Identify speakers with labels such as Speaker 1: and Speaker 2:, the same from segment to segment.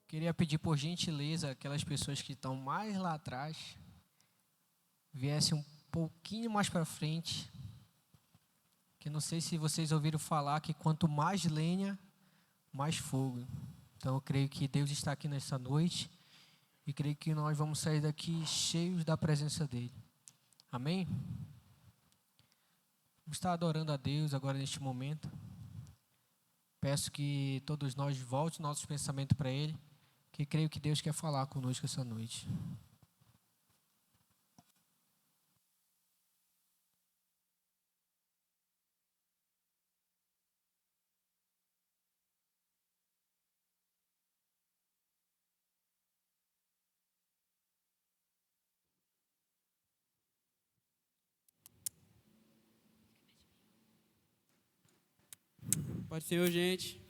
Speaker 1: Queria pedir por gentileza aquelas pessoas que estão mais lá atrás, viessem um pouquinho mais para frente, que não sei se vocês ouviram falar que quanto mais lenha, mais fogo. Então eu creio que Deus está aqui nessa noite e creio que nós vamos sair daqui cheios da presença dEle. Amém? Vamos estar adorando a Deus agora neste momento. Peço que todos nós voltem nossos pensamentos para Ele, que creio que Deus quer falar conosco essa noite.
Speaker 2: Pode ser, gente.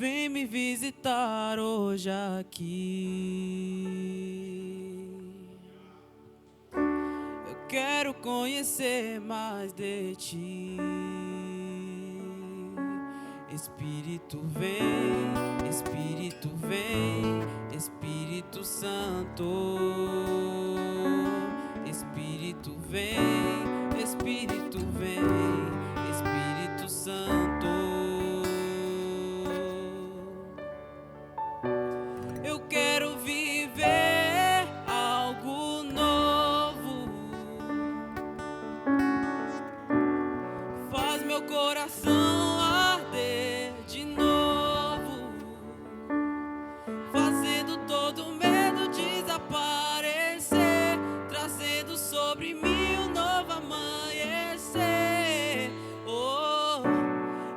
Speaker 2: vem me visitar hoje aqui. Eu quero conhecer mais de ti. Espírito vem, Espírito vem, Espírito Santo. Espírito vem, Espírito vem, Espírito Santo. Eu quero viver algo novo. Faz meu coração arder de novo, fazendo todo medo desaparecer, trazendo sobre mim um novo amanhecer. Oh,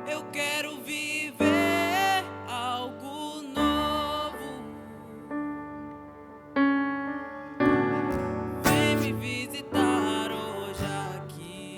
Speaker 2: eu quero viver algo novo. Vem me visitar hoje aqui.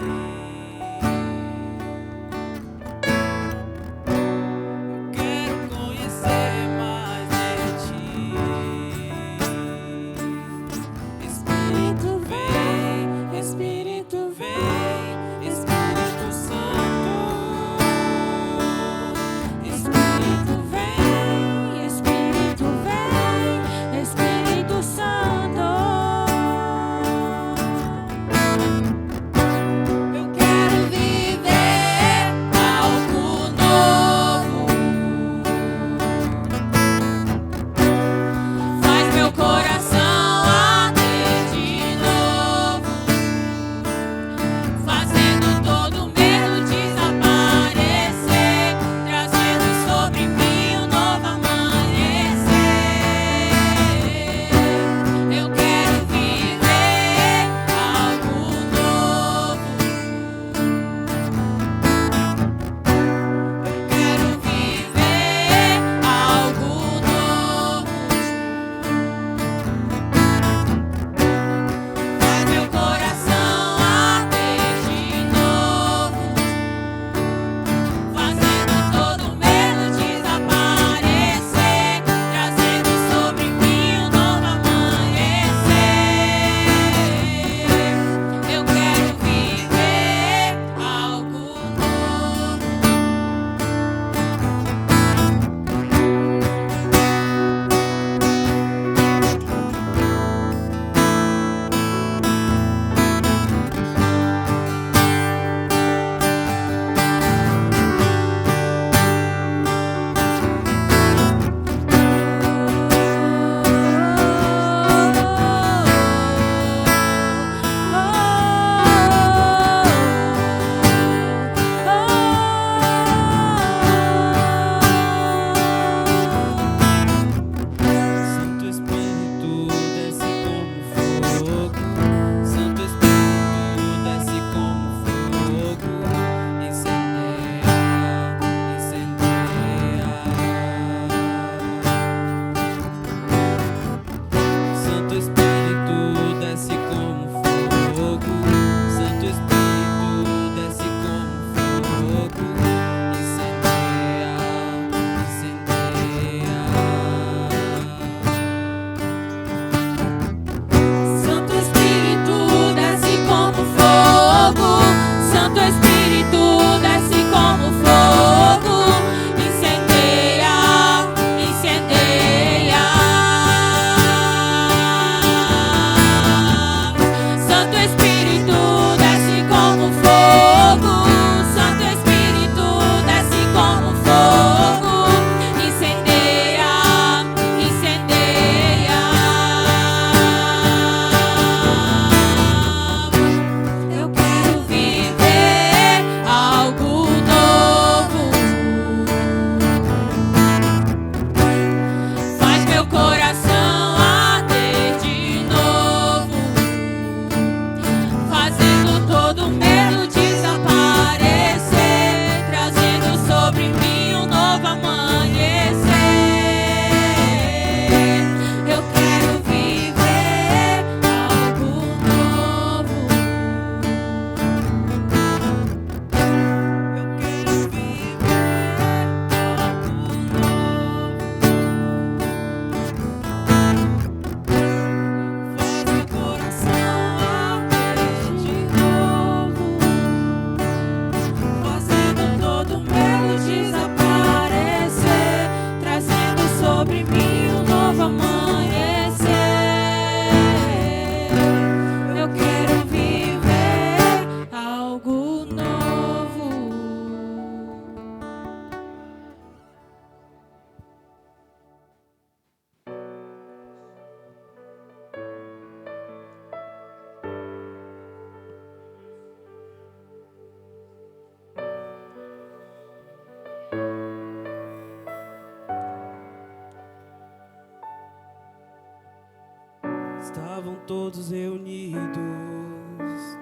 Speaker 2: estavam todos reunidos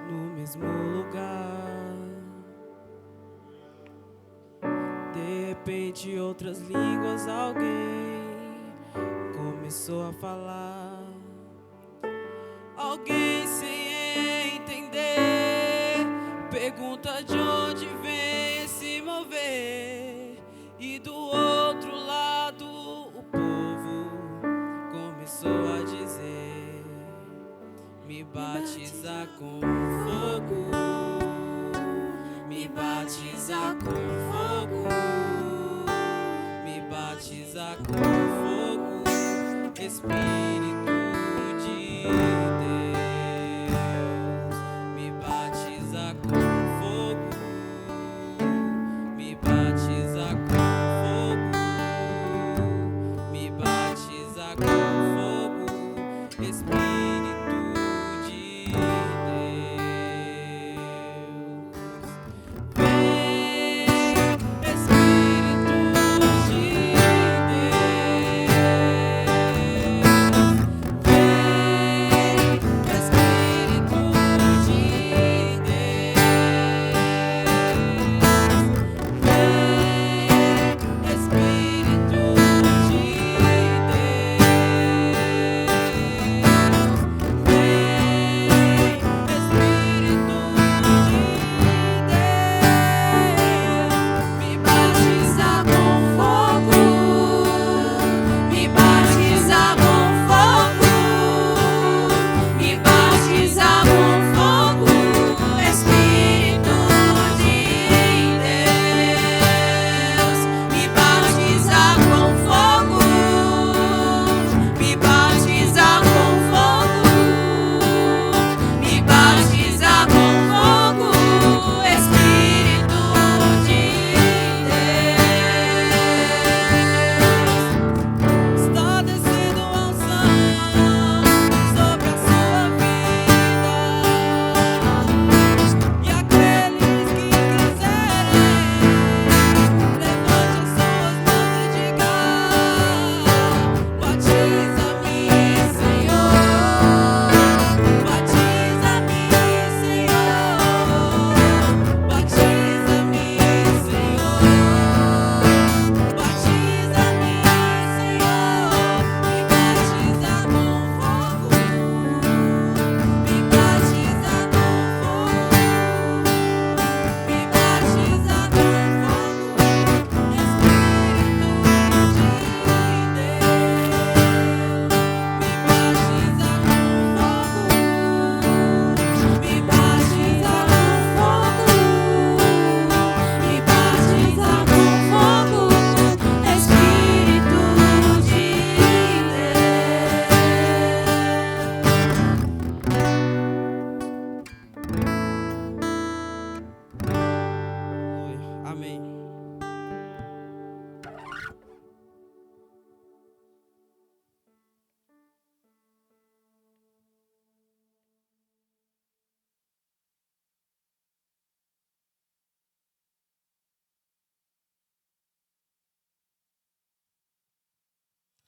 Speaker 2: no mesmo lugar. De repente, outras línguas, alguém começou a falar. Alguém sem entender pergunta de onde vem esse mover. E do outro lado o povo começou a dizer: me batiza com fogo, me batiza com fogo, me batiza com fogo, Espírito de Deus. Me batiza com fogo, me batiza com fogo, me batiza com fogo, Espírito de Deus. Vem, Espírito de Deus.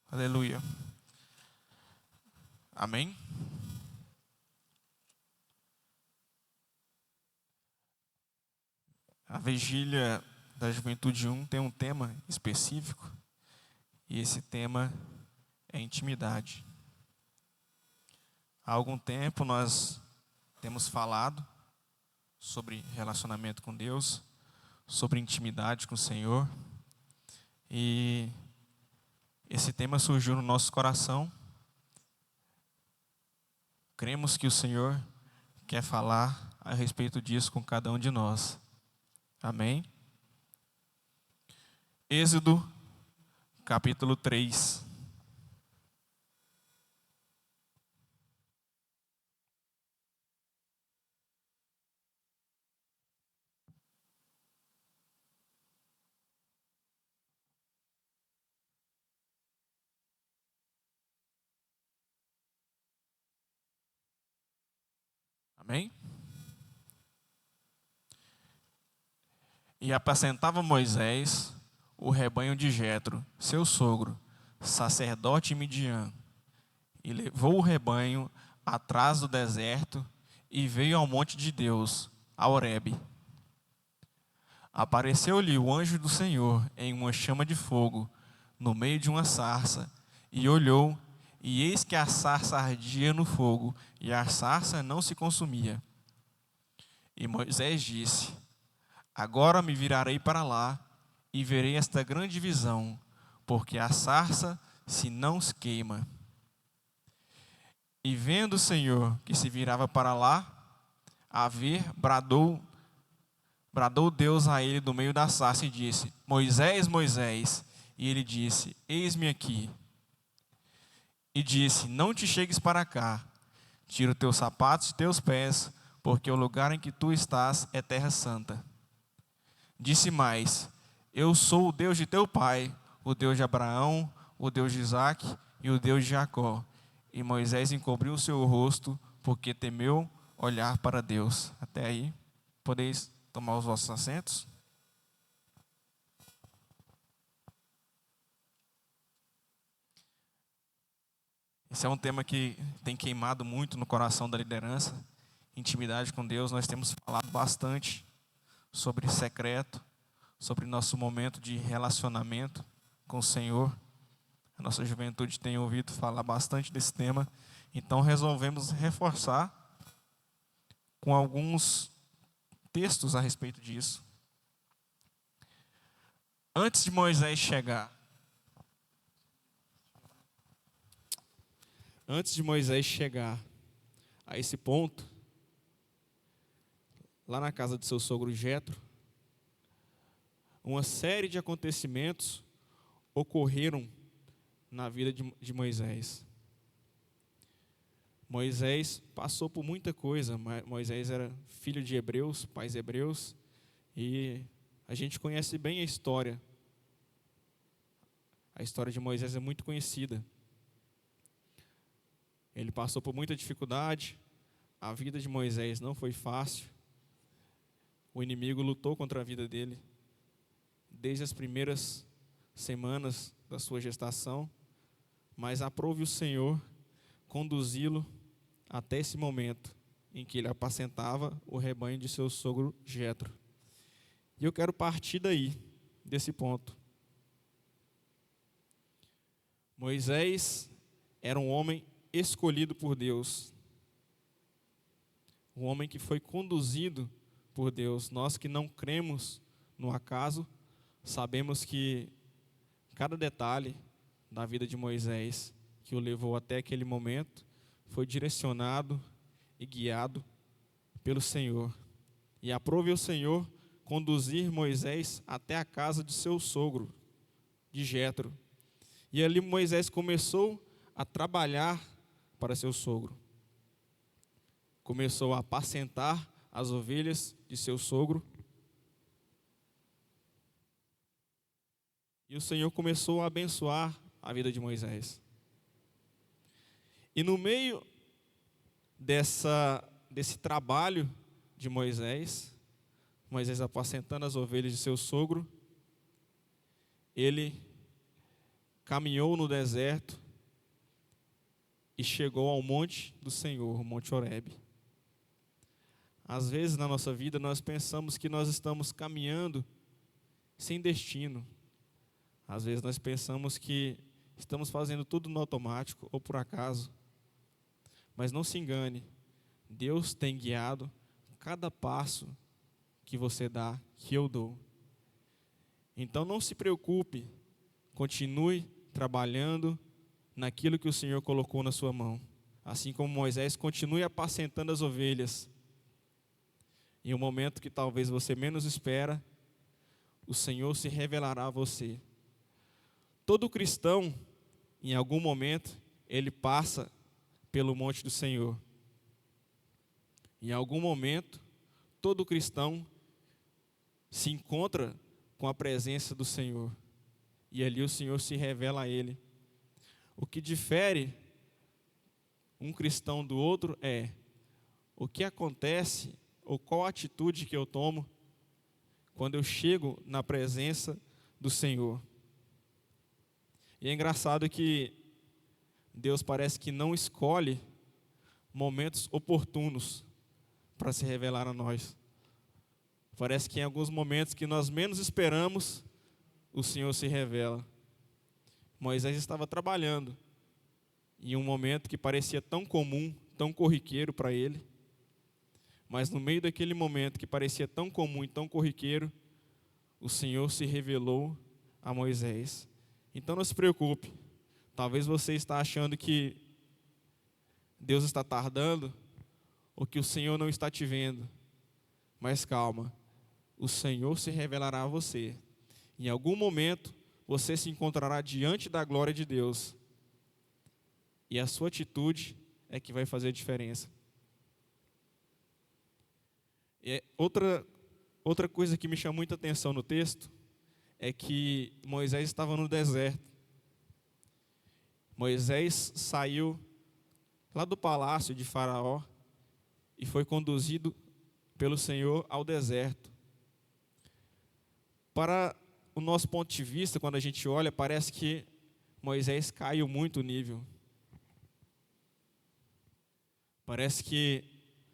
Speaker 3: Aleluia. Amém? A Vigília da Juventude 1 tem um tema específico, e esse tema é intimidade. Há algum tempo nós temos falado sobre relacionamento com Deus, sobre intimidade com o Senhor, e esse tema surgiu no nosso coração. Cremos que o Senhor quer falar a respeito disso com cada um de nós. Amém? Êxodo, capítulo 3. Amém? E apacentava Moisés o rebanho de Jetro, seu sogro, sacerdote Midian, e levou o rebanho atrás do deserto e veio ao monte de Deus, a Horebe. Apareceu-lhe o anjo do Senhor em uma chama de fogo, no meio de uma sarça, e olhou, e eis que a sarça ardia no fogo, e a sarça não se consumia. E Moisés disse: agora me virarei para lá, e verei esta grande visão, porque a sarça se não se queima. E vendo o Senhor que se virava para lá, a ver, bradou Deus a ele do meio da sarça e disse: Moisés, Moisés. E ele disse: eis-me aqui. E disse: não te chegues para cá, tira os teus sapatos de teus pés, porque o lugar em que tu estás é terra santa. Disse mais: eu sou o Deus de teu pai, o Deus de Abraão, o Deus de Isaque e o Deus de Jacó. E Moisés encobriu o seu rosto, porque temeu olhar para Deus. Até aí, podeis tomar os vossos assentos. Esse é um tema que tem queimado muito no coração da liderança. Intimidade com Deus. Nós temos falado bastante sobre secreto, sobre nosso momento de relacionamento com o Senhor. A nossa juventude tem ouvido falar bastante desse tema. Então resolvemos reforçar com alguns textos a respeito disso. Antes de Moisés chegar a esse ponto, lá na casa de seu sogro Jetro, uma série de acontecimentos ocorreram na vida de Moisés. Moisés passou por muita coisa. Moisés era filho de hebreus, pais hebreus, e a gente conhece bem a história. A história de Moisés é muito conhecida. Ele passou por muita dificuldade. A vida de Moisés não foi fácil. O inimigo lutou contra a vida dele desde as primeiras semanas da sua gestação, mas aprove o Senhor conduzi-lo até esse momento em que ele apacentava o rebanho de seu sogro Jetro. E eu quero partir daí, desse ponto. Moisés era um homem escolhido por Deus, um homem que foi conduzido por Deus. Nós que não cremos no acaso, sabemos que cada detalhe da vida de Moisés que o levou até aquele momento foi direcionado e guiado pelo Senhor. E aprove o Senhor conduzir Moisés até a casa de seu sogro, de Jetro. E ali Moisés começou a trabalhar para seu sogro. Começou a apacentar as ovelhas de seu sogro. E o Senhor começou a abençoar a vida de Moisés. E no meio desse trabalho de Moisés apacentando as ovelhas de seu sogro, ele caminhou no deserto e chegou ao monte do Senhor, o Monte Horebe. Às vezes na nossa vida nós pensamos que nós estamos caminhando sem destino. Às vezes nós pensamos que estamos fazendo tudo no automático ou por acaso. Mas não se engane, Deus tem guiado cada passo que você dá, que eu dou. Então não se preocupe, continue trabalhando naquilo que o Senhor colocou na sua mão. Assim como Moisés, continue apacentando as ovelhas. Em um momento que talvez você menos espera, o Senhor se revelará a você. Todo cristão, em algum momento, ele passa pelo monte do Senhor. Em algum momento, todo cristão se encontra com a presença do Senhor. E ali o Senhor se revela a ele. O que difere um cristão do outro é o que acontece ou qual atitude que eu tomo quando eu chego na presença do Senhor. E é engraçado que Deus parece que não escolhe momentos oportunos para se revelar a nós. Parece que em alguns momentos que nós menos esperamos, o Senhor se revela. Moisés estava trabalhando em um momento que parecia tão comum, tão corriqueiro para ele, mas no meio daquele momento que parecia tão comum e tão corriqueiro, o Senhor se revelou a Moisés. Então não se preocupe, talvez você está achando que Deus está tardando, ou que o Senhor não está te vendo, mas calma, o Senhor se revelará a você. Em algum momento, você se encontrará diante da glória de Deus. E a sua atitude é que vai fazer a diferença. E outra coisa que me chama muita atenção no texto é que Moisés estava no deserto. Moisés saiu lá do palácio de Faraó e foi conduzido pelo Senhor ao deserto. Para o nosso ponto de vista, quando a gente olha, parece que Moisés caiu muito o nível. Parece que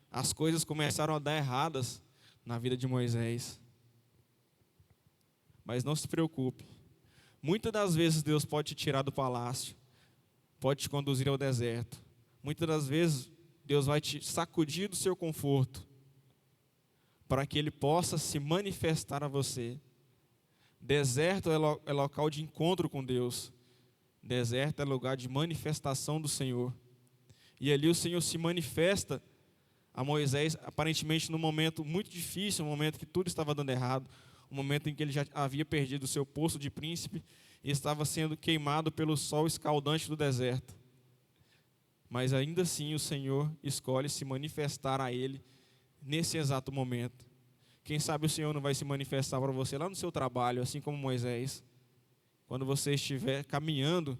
Speaker 3: as coisas começaram a dar erradas na vida de Moisés. Mas não se preocupe. Muitas das vezes Deus pode te tirar do palácio, pode te conduzir ao deserto. Muitas das vezes Deus vai te sacudir do seu conforto, para que Ele possa se manifestar a você. Deserto é local de encontro com Deus. Deserto é lugar de manifestação do Senhor. E ali o Senhor se manifesta a Moisés, aparentemente num momento muito difícil, um momento que tudo estava dando errado, um momento em que ele já havia perdido o seu posto de príncipe e estava sendo queimado pelo sol escaldante do deserto. Mas ainda assim o Senhor escolhe se manifestar a ele nesse exato momento. Quem sabe o Senhor não vai se manifestar para você lá no seu trabalho, assim como Moisés, quando você estiver caminhando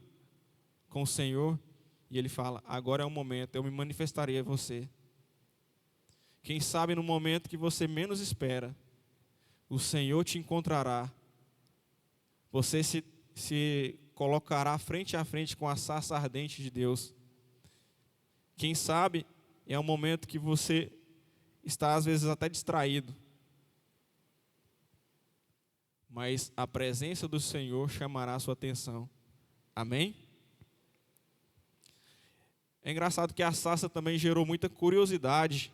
Speaker 3: com o Senhor e Ele fala, agora é o momento, eu me manifestarei a você. Quem sabe no momento que você menos espera, o Senhor te encontrará. Você se colocará frente a frente com a sarça ardente de Deus. Quem sabe é um momento que você está às vezes até distraído, mas a presença do Senhor chamará a sua atenção. Amém? É engraçado que a sarça também gerou muita curiosidade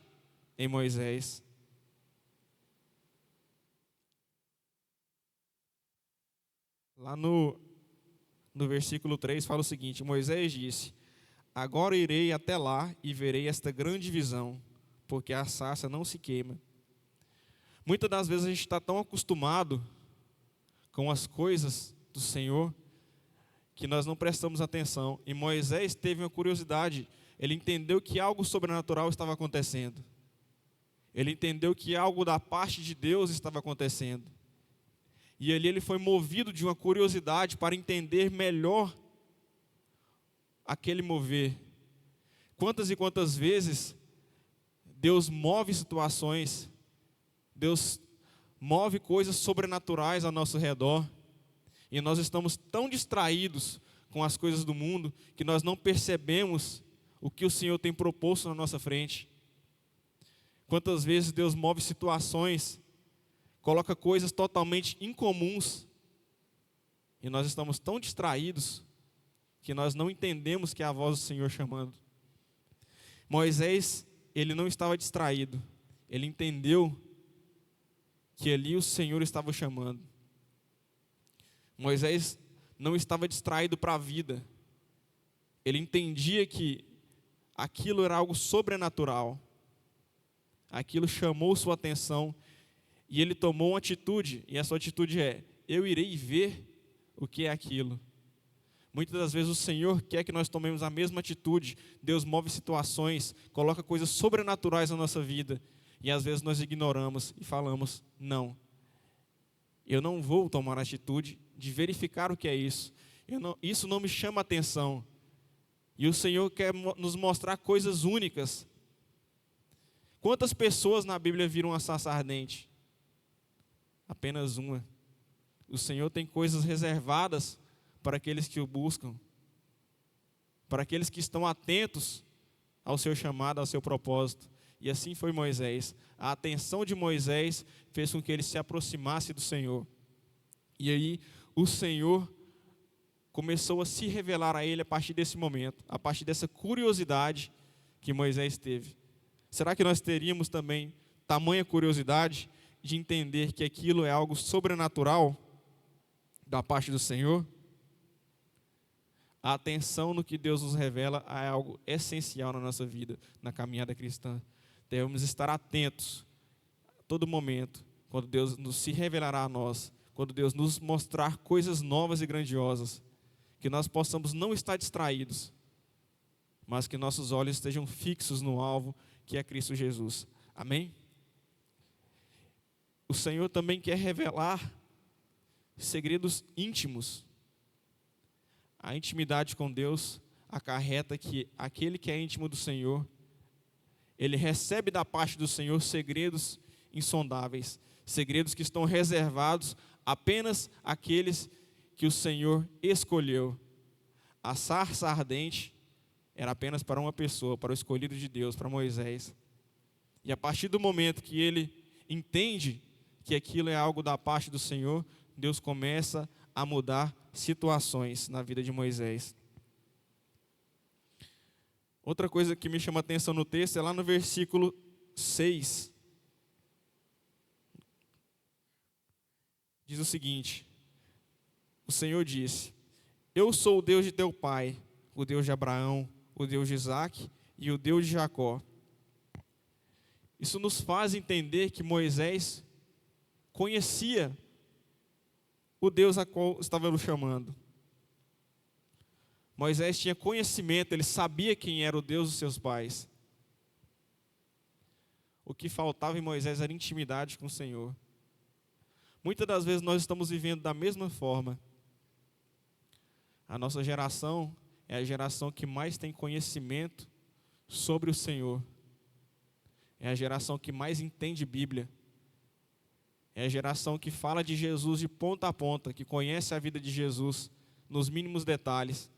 Speaker 3: em Moisés. Lá no versículo 3 fala o seguinte, Moisés disse, agora irei até lá e verei esta grande visão, porque a sarça não se queima. Muitas das vezes a gente está tão acostumado com as coisas do Senhor, que nós não prestamos atenção. E Moisés teve uma curiosidade, ele entendeu que algo sobrenatural estava acontecendo. Ele entendeu que algo da parte de Deus estava acontecendo. E ali ele foi movido de uma curiosidade para entender melhor aquele mover. Quantas e quantas vezes Deus move situações, Deus move coisas sobrenaturais ao nosso redor, e nós estamos tão distraídos com as coisas do mundo, que nós não percebemos o que o Senhor tem proposto na nossa frente. Quantas vezes Deus move situações, coloca coisas totalmente incomuns, e nós estamos tão distraídos, que nós não entendemos que é a voz do Senhor chamando. Moisés, ele não estava distraído, ele entendeu que ali o Senhor estava chamando. Moisés não estava distraído para a vida. Ele entendia que aquilo era algo sobrenatural. Aquilo chamou sua atenção e ele tomou uma atitude, e a sua atitude é, eu irei ver o que é aquilo. Muitas das vezes o Senhor quer que nós tomemos a mesma atitude. Deus move situações, coloca coisas sobrenaturais na nossa vida, e às vezes nós ignoramos e falamos, não, eu não vou tomar a atitude de verificar o que é isso. Isso não me chama atenção. E o Senhor quer nos mostrar coisas únicas. Quantas pessoas na Bíblia viram a sarça ardente? Apenas uma. O Senhor tem coisas reservadas para aqueles que o buscam, para aqueles que estão atentos ao seu chamado, ao seu propósito. E assim foi Moisés. A atenção de Moisés fez com que ele se aproximasse do Senhor. E aí o Senhor começou a se revelar a ele a partir desse momento, a partir dessa curiosidade que Moisés teve. Será que nós teríamos também tamanha curiosidade de entender que aquilo é algo sobrenatural da parte do Senhor? A atenção no que Deus nos revela é algo essencial na nossa vida, na caminhada cristã. Devemos estar atentos a todo momento, quando Deus nos se revelará a nós, quando Deus nos mostrar coisas novas e grandiosas, que nós possamos não estar distraídos, mas que nossos olhos estejam fixos no alvo, que é Cristo Jesus. Amém? O Senhor também quer revelar segredos íntimos. A intimidade com Deus acarreta que aquele que é íntimo do Senhor, ele recebe da parte do Senhor segredos insondáveis, segredos que estão reservados apenas àqueles que o Senhor escolheu. A sarça ardente era apenas para uma pessoa, para o escolhido de Deus, para Moisés. E a partir do momento que ele entende que aquilo é algo da parte do Senhor, Deus começa a mudar situações na vida de Moisés. Outra coisa que me chama a atenção no texto é lá no versículo 6. Diz o seguinte: o Senhor disse: eu sou o Deus de teu pai, o Deus de Abraão, o Deus de Isaque e o Deus de Jacó. Isso nos faz entender que Moisés conhecia o Deus a qual estava o chamando. Moisés tinha conhecimento, ele sabia quem era o Deus dos seus pais. O que faltava em Moisés era intimidade com o Senhor. Muitas das vezes nós estamos vivendo da mesma forma. A nossa geração é a geração que mais tem conhecimento sobre o Senhor. É a geração que mais entende Bíblia. É a geração que fala de Jesus de ponta a ponta, que conhece a vida de Jesus nos mínimos detalhes.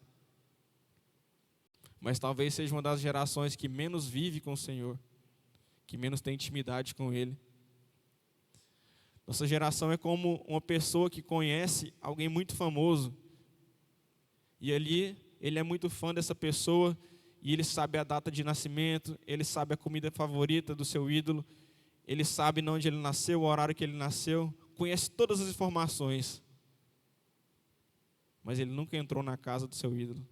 Speaker 3: Mas talvez seja uma das gerações que menos vive com o Senhor, que menos tem intimidade com Ele. Nossa geração é como uma pessoa que conhece alguém muito famoso, e ali ele é muito fã dessa pessoa, e ele sabe a data de nascimento, ele sabe a comida favorita do seu ídolo, ele sabe onde ele nasceu, o horário que ele nasceu, conhece todas as informações, mas ele nunca entrou na casa do seu ídolo.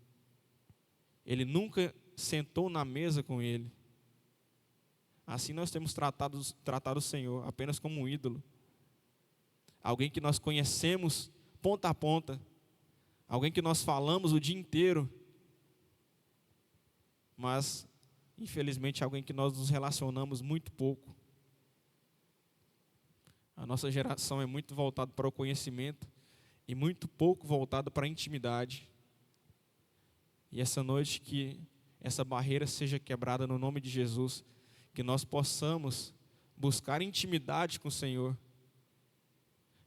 Speaker 3: Ele nunca sentou na mesa com ele. Assim nós temos tratado o Senhor apenas como um ídolo. Alguém que nós conhecemos ponta a ponta. Alguém que nós falamos o dia inteiro. Mas, infelizmente, alguém que nós nos relacionamos muito pouco. A nossa geração é muito voltada para o conhecimento e muito pouco voltada para a intimidade. E essa noite que essa barreira seja quebrada no nome de Jesus, que nós possamos buscar intimidade com o Senhor.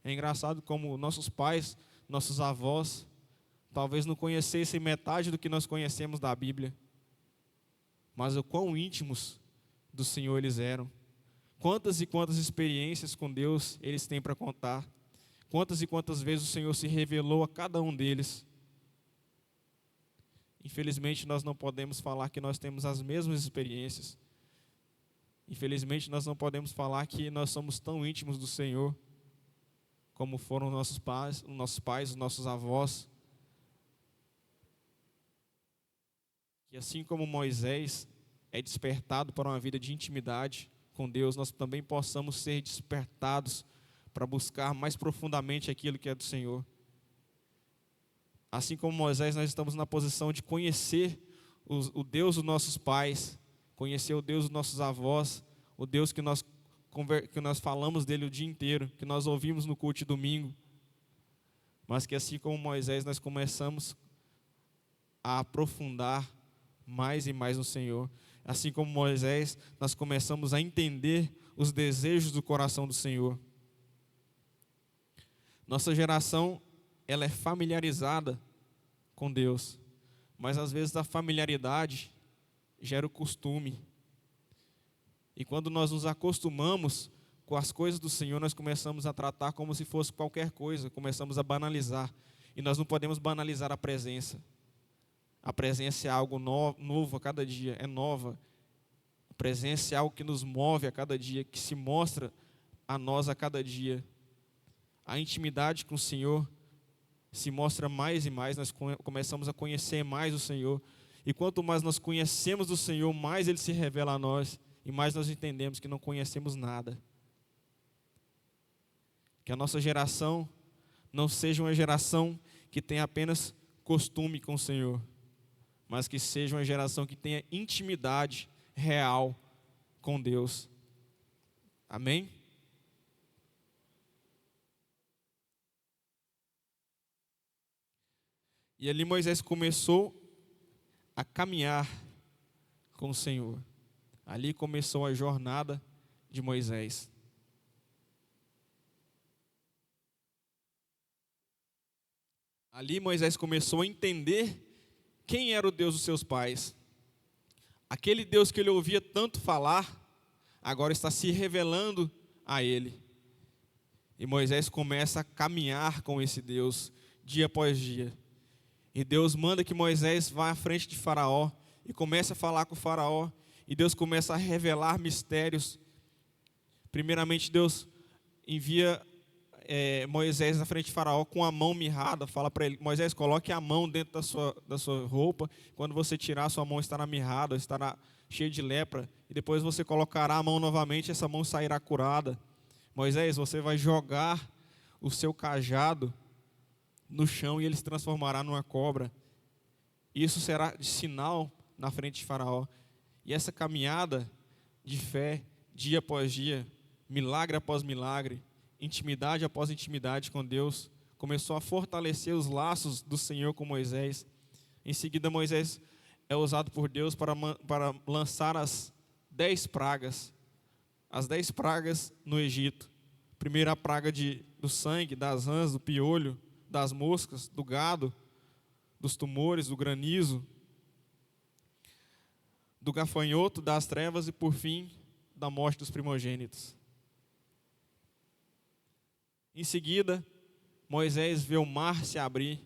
Speaker 3: É engraçado como nossos pais, nossos avós, talvez não conhecessem metade do que nós conhecemos da Bíblia, mas o quão íntimos do Senhor eles eram. Quantas e quantas experiências com Deus eles têm para contar. Quantas e quantas vezes o Senhor se revelou a cada um deles. Infelizmente, nós não podemos falar que nós temos as mesmas experiências. Infelizmente, nós não podemos falar que nós somos tão íntimos do Senhor como foram nossos pais, os nossos avós. Que assim como Moisés é despertado para uma vida de intimidade com Deus, nós também possamos ser despertados para buscar mais profundamente aquilo que é do Senhor. Assim como Moisés, nós estamos na posição de conhecer o Deus dos nossos pais, conhecer o Deus dos nossos avós, o Deus que nós falamos dele o dia inteiro, que nós ouvimos no culto de domingo. Mas que assim como Moisés, nós começamos a aprofundar mais e mais no Senhor. Assim como Moisés, nós começamos a entender os desejos do coração do Senhor. Nossa geração, ela é familiarizada com Deus, mas às vezes a familiaridade gera o costume. E quando nós nos acostumamos com as coisas do Senhor, nós começamos a tratar como se fosse qualquer coisa, começamos a banalizar. E nós não podemos banalizar a presença. A presença é algo novo a cada dia, é nova. A presença é algo que nos move a cada dia, que se mostra a nós a cada dia. A intimidade com o Senhor se mostra mais e mais, nós começamos a conhecer mais o Senhor. E quanto mais nós conhecemos o Senhor, mais Ele se revela a nós. E mais nós entendemos que não conhecemos nada. Que a nossa geração não seja uma geração que tenha apenas costume com o Senhor, mas que seja uma geração que tenha intimidade real com Deus. Amém? E ali Moisés começou a caminhar com o Senhor. Ali começou a jornada de Moisés. Ali Moisés começou a entender quem era o Deus dos seus pais. Aquele Deus que ele ouvia tanto falar, agora está se revelando a ele. E Moisés começa a caminhar com esse Deus, dia após dia. E Deus manda que Moisés vá à frente de Faraó e comece a falar com o Faraó. E Deus começa a revelar mistérios. Primeiramente, Deus envia Moisés na frente de Faraó com a mão mirrada. Fala para ele: Moisés, coloque a mão dentro da sua roupa. Quando você tirar, sua mão estará mirrada, estará cheia de lepra. E depois você colocará a mão novamente, essa mão sairá curada. Moisés, você vai jogar o seu cajado no chão e ele se transformará numa cobra. Isso será de sinal na frente de Faraó. E essa caminhada de fé, dia após dia, milagre após milagre, intimidade após intimidade com Deus, começou a fortalecer os laços do Senhor com Moisés. Em seguida, Moisés é usado por Deus para lançar as 10 pragas. As 10 pragas no Egito. Primeiro a praga do sangue, das rãs, do piolho, das moscas, do gado, dos tumores, do granizo, do gafanhoto, das trevas e, por fim, da morte dos primogênitos. Em seguida, Moisés vê o mar se abrir.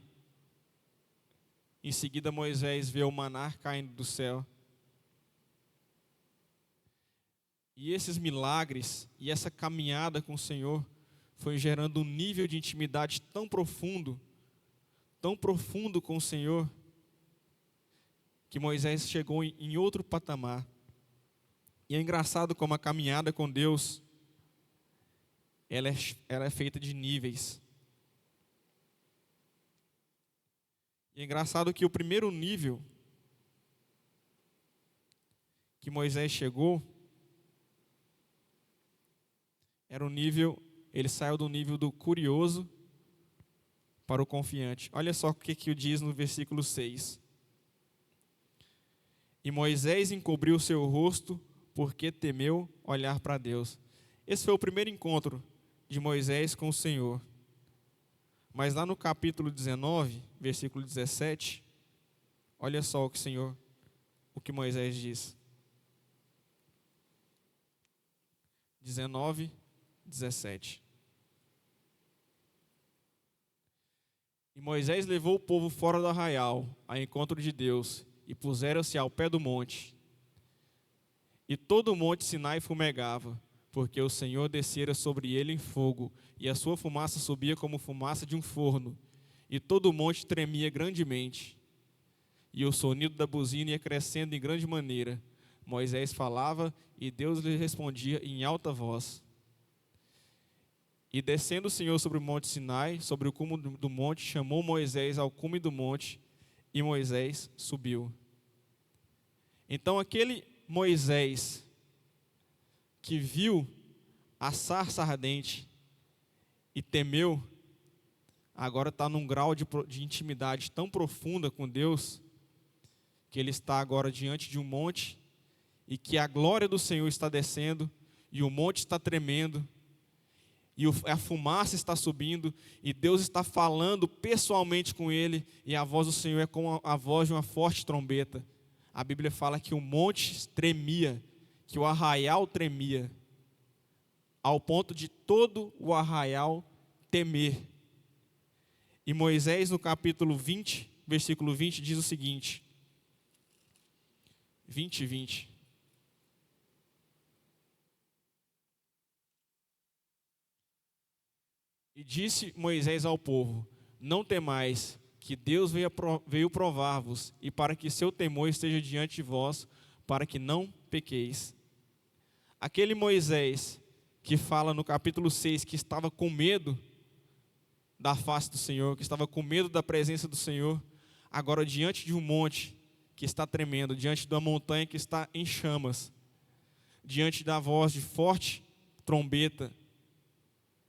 Speaker 3: Em seguida, Moisés vê o maná caindo do céu. E esses milagres e essa caminhada com o Senhor foi gerando um nível de intimidade tão profundo com o Senhor, que Moisés chegou em outro patamar. E é engraçado como a caminhada com Deus, ela é feita de níveis. E é engraçado que o primeiro nível que Moisés chegou era o nível, ele saiu do nível do curioso para o confiante. Olha só o que diz no versículo 6. E Moisés encobriu o seu rosto porque temeu olhar para Deus. Esse foi o primeiro encontro de Moisés com o Senhor. Mas lá no capítulo 19, versículo 17, olha só o que Moisés diz. 19, 17. E Moisés levou o povo fora do arraial, ao encontro de Deus, e puseram-se ao pé do monte. E todo o monte Sinai fumegava, porque o Senhor descera sobre ele em fogo, e a sua fumaça subia como fumaça de um forno, e todo o monte tremia grandemente. E o sonido da buzina ia crescendo em grande maneira. Moisés falava, e Deus lhe respondia em alta voz. E descendo o Senhor sobre o monte Sinai, sobre o cume do monte, chamou Moisés ao cume do monte, e Moisés subiu. Então aquele Moisés que viu a sarça ardente e temeu, agora está num grau de intimidade tão profunda com Deus, que ele está agora diante de um monte, e que a glória do Senhor está descendo, e o monte está tremendo, e a fumaça está subindo, e Deus está falando pessoalmente com ele, e a voz do Senhor é como a voz de uma forte trombeta. a Bíblia fala que o monte tremia, que o arraial tremia, ao ponto de todo o arraial temer. E Moisés, no capítulo 20, versículo 20, diz o seguinte, 20. E disse Moisés ao povo: não temais, que Deus veio provar-vos, e para que seu temor esteja diante de vós, para que não pequeis. Aquele Moisés que fala no capítulo 6 que estava com medo da face do Senhor, que estava com medo da presença do Senhor, agora diante de um monte que está tremendo, diante de uma montanha que está em chamas, diante da voz de forte trombeta,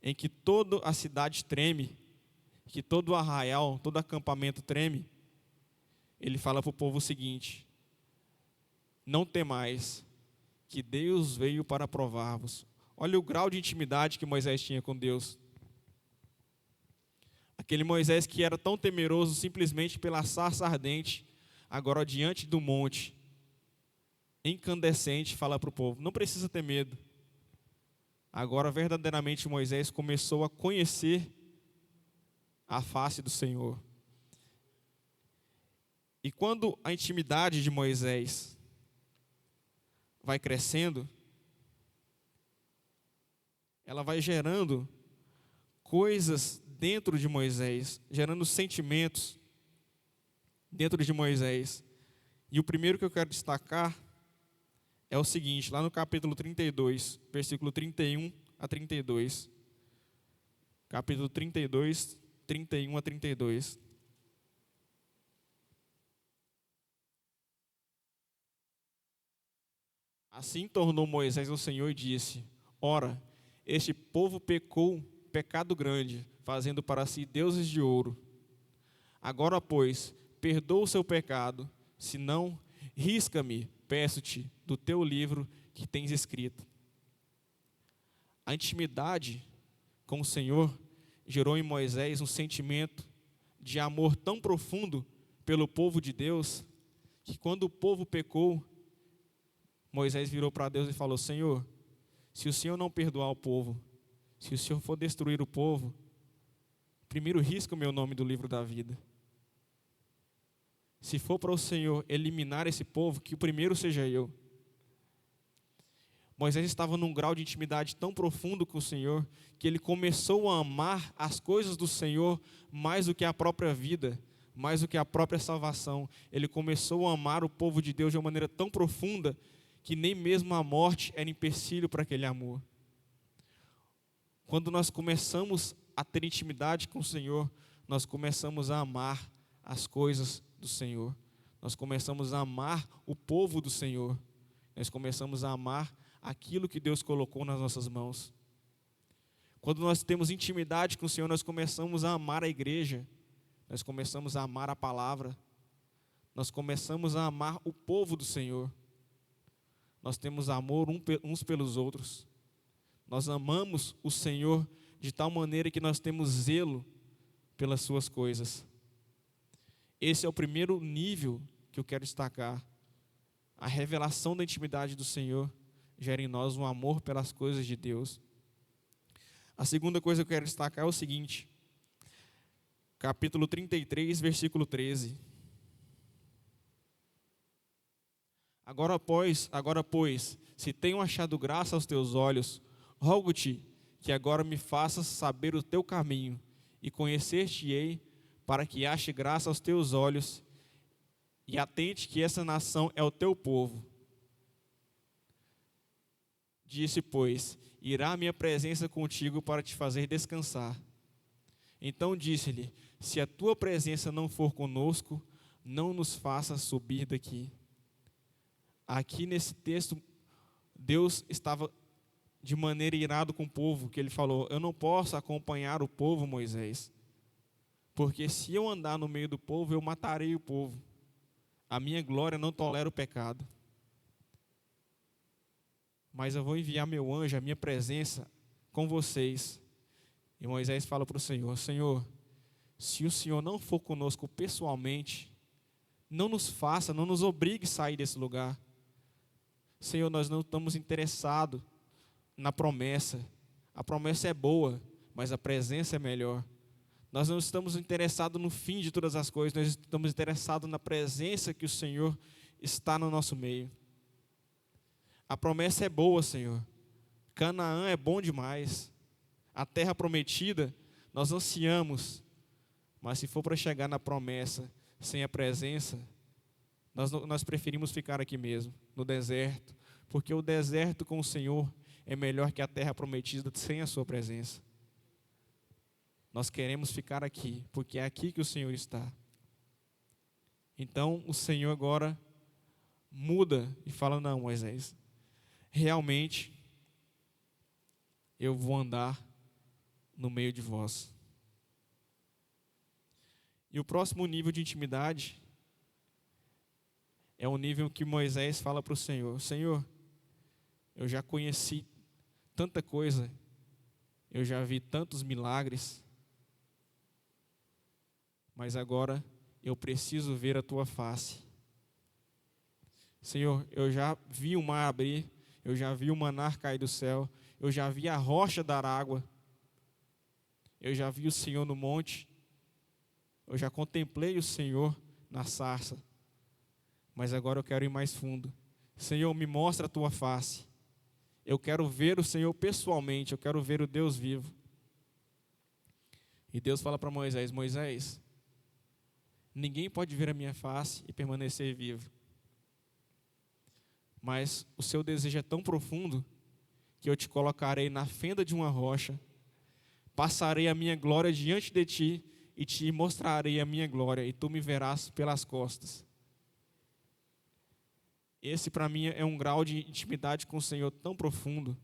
Speaker 3: em que toda a cidade treme, que todo o arraial, todo acampamento treme, ele fala para o povo o seguinte: não temais, que Deus veio para provar-vos. Olha o grau de intimidade que Moisés tinha com Deus. Aquele Moisés que era tão temeroso simplesmente pela sarça ardente, agora diante do monte, incandescente, fala para o povo: não precisa ter medo. Agora verdadeiramente Moisés começou a conhecer a face do Senhor. E quando a intimidade de Moisés vai crescendo, ela vai gerando coisas dentro de Moisés, gerando sentimentos dentro de Moisés. E o primeiro que eu quero destacar é o seguinte, lá no capítulo 32, versículo 31 a 32. Capítulo 32, 31 a 32. Assim tornou Moisés ao Senhor e disse: ora, este povo pecou pecado grande, fazendo para si deuses de ouro. Agora, pois, perdoa o seu pecado, senão, risca-me, peço-te, do teu livro que tens escrito. A intimidade com o Senhor gerou em Moisés um sentimento de amor tão profundo pelo povo de Deus, que quando o povo pecou, Moisés virou para Deus e falou: Senhor, se o Senhor não perdoar o povo, se o Senhor for destruir o povo, primeiro risca o meu nome do livro da vida. Se for para o Senhor eliminar esse povo, que o primeiro seja eu. Moisés estava num grau de intimidade tão profundo com o Senhor, que ele começou a amar as coisas do Senhor mais do que a própria vida, mais do que a própria salvação. Ele começou a amar o povo de Deus de uma maneira tão profunda, que nem mesmo a morte era empecilho para aquele amor. Quando nós começamos a ter intimidade com o Senhor, nós começamos a amar as coisas do Senhor. Nós começamos a amar o povo do Senhor. Nós começamos a amar aquilo que Deus colocou nas nossas mãos. Quando nós temos intimidade com o Senhor, nós começamos a amar a igreja. Nós começamos a amar a palavra. Nós começamos a amar o povo do Senhor. Nós temos amor uns pelos outros. Nós amamos o Senhor de tal maneira que nós temos zelo pelas suas coisas. Esse é o primeiro nível que eu quero destacar. A revelação da intimidade do Senhor gera em nós um amor pelas coisas de Deus. A segunda coisa que eu quero destacar é o seguinte. Capítulo 33, versículo 13. Agora, pois, se tenho achado graça aos teus olhos, rogo-te que agora me faças saber o teu caminho, e conhecer-te-ei, para que ache graça aos teus olhos, e atente que essa nação é o teu povo. Disse, pois, irá a minha presença contigo para te fazer descansar. Então disse-lhe: se a tua presença não for conosco, não nos faça subir daqui. Aqui nesse texto, Deus estava de maneira irado com o povo, que ele falou: eu não posso acompanhar o povo, Moisés, porque se eu andar no meio do povo, eu matarei o povo. A minha glória não tolera o pecado. Mas eu vou enviar meu anjo, a minha presença com vocês. E Moisés fala para o Senhor: Senhor, se o Senhor não for conosco pessoalmente,
Speaker 4: não nos obrigue a sair desse lugar. Senhor, nós não estamos interessados na promessa. A promessa é boa, mas a presença é melhor. Nós não estamos interessados no fim de todas as coisas, nós estamos interessados na presença que o Senhor está no nosso meio. A promessa é boa, Senhor. Canaã é bom demais. A terra prometida, nós ansiamos. Mas se for para chegar na promessa sem a presença, nós preferimos ficar aqui mesmo, no deserto. Porque o deserto com o Senhor é melhor que a terra prometida sem a sua presença. Nós queremos ficar aqui, porque é aqui que o Senhor está. Então o Senhor agora muda e fala: não, Moisés, realmente eu vou andar no meio de vós. E o próximo nível de intimidade é o nível que Moisés fala para o Senhor: Senhor, eu já conheci tanta coisa, eu já vi tantos milagres, mas agora eu preciso ver a tua face. Senhor, eu já vi o mar abrir, eu já vi o maná cair do céu, eu já vi a rocha dar água, eu já vi o Senhor no monte, eu já contemplei o Senhor na sarça, mas agora eu quero ir mais fundo. Senhor, me mostra a tua face. Eu quero ver o Senhor pessoalmente, eu quero ver o Deus vivo. E Deus fala para Moisés: Moisés, ninguém pode ver a minha face e permanecer vivo. Mas o seu desejo é tão profundo que eu te colocarei na fenda de uma rocha, passarei a minha glória diante de ti e te mostrarei a minha glória, e tu me verás pelas costas. Esse para mim é um grau de intimidade com o Senhor tão profundo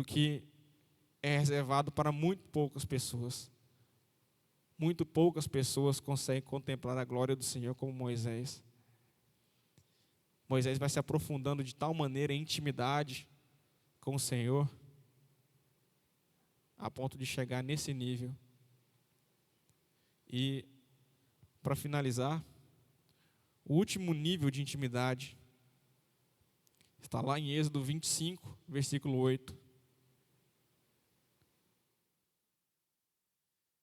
Speaker 4: que é reservado para muito poucas pessoas. Muito poucas pessoas conseguem contemplar a glória do Senhor como Moisés. Moisés vai se aprofundando de tal maneira em intimidade com o Senhor, a ponto de chegar nesse nível. E, para finalizar, o último nível de intimidade está lá em Êxodo 25, versículo 8.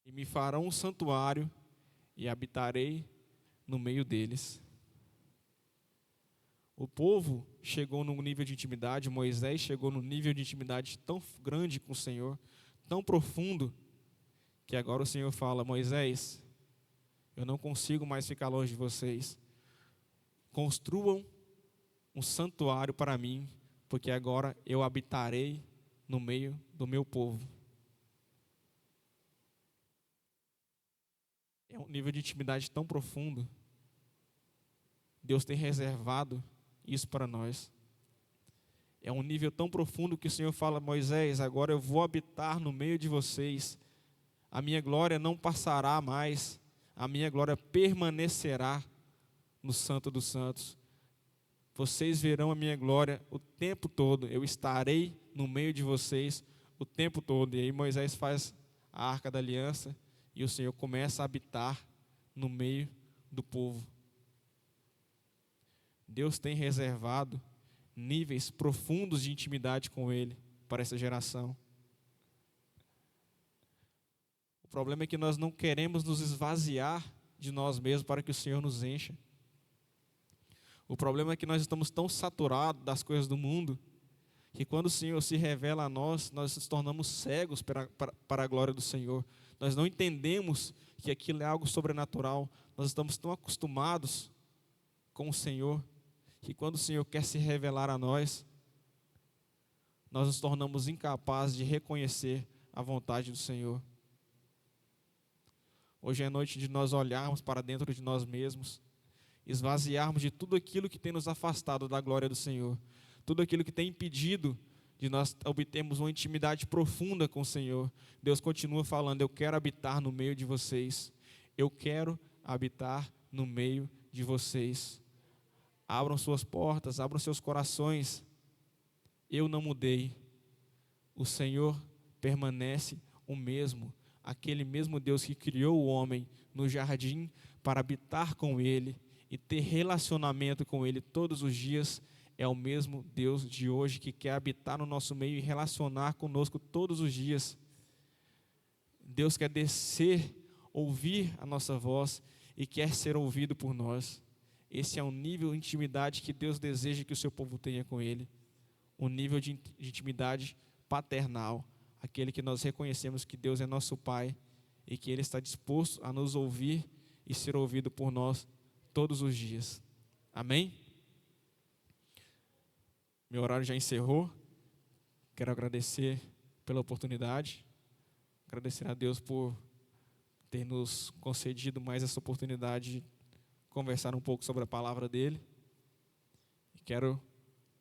Speaker 4: E me farão um santuário e habitarei no meio deles. O povo chegou num nível de intimidade, Moisés chegou num nível de intimidade tão grande com o Senhor, tão profundo, que agora o Senhor fala: Moisés, eu não consigo mais ficar longe de vocês. Construam um santuário para mim, porque agora eu habitarei no meio do meu povo. É um nível de intimidade tão profundo. Deus tem reservado isso para nós. É um nível tão profundo que o Senhor fala: Moisés, agora eu vou habitar no meio de vocês. A minha glória não passará mais. A minha glória permanecerá no Santo dos Santos. Vocês verão a minha glória o tempo todo. Eu estarei no meio de vocês o tempo todo. E aí Moisés faz a Arca da Aliança e o Senhor começa a habitar no meio do povo. Deus tem reservado níveis profundos de intimidade com Ele para essa geração. O problema é que nós não queremos nos esvaziar de nós mesmos para que o Senhor nos encha. O problema é que nós estamos tão saturados das coisas do mundo que quando o Senhor se revela a nós, nós nos tornamos cegos para a glória do Senhor. Nós não entendemos que aquilo é algo sobrenatural. Nós estamos tão acostumados com o Senhor que quando o Senhor quer se revelar a nós, nós nos tornamos incapazes de reconhecer a vontade do Senhor. Hoje é noite de nós olharmos para dentro de nós mesmos, esvaziarmos de tudo aquilo que tem nos afastado da glória do Senhor, tudo aquilo que tem impedido de nós obtermos uma intimidade profunda com o Senhor. Deus continua falando: eu quero habitar no meio de vocês, eu quero habitar no meio de vocês. Abram suas portas, abram seus corações. Eu não mudei, o Senhor permanece o mesmo. aquele mesmo Deus que criou o homem no jardim para habitar com ele e ter relacionamento com ele todos os dias, é o mesmo Deus de hoje que quer habitar no nosso meio e relacionar conosco todos os dias. Deus quer descer, ouvir a nossa voz e quer ser ouvido por nós. Esse é um nível de intimidade que Deus deseja que o seu povo tenha com Ele. Um nível de intimidade paternal, aquele que nós reconhecemos que Deus é nosso Pai e que Ele está disposto a nos ouvir e ser ouvido por nós todos os dias. Amém? Meu horário já encerrou. Quero agradecer pela oportunidade. Agradecer a Deus por ter nos concedido mais essa oportunidade de conversar um pouco sobre a palavra dele. E quero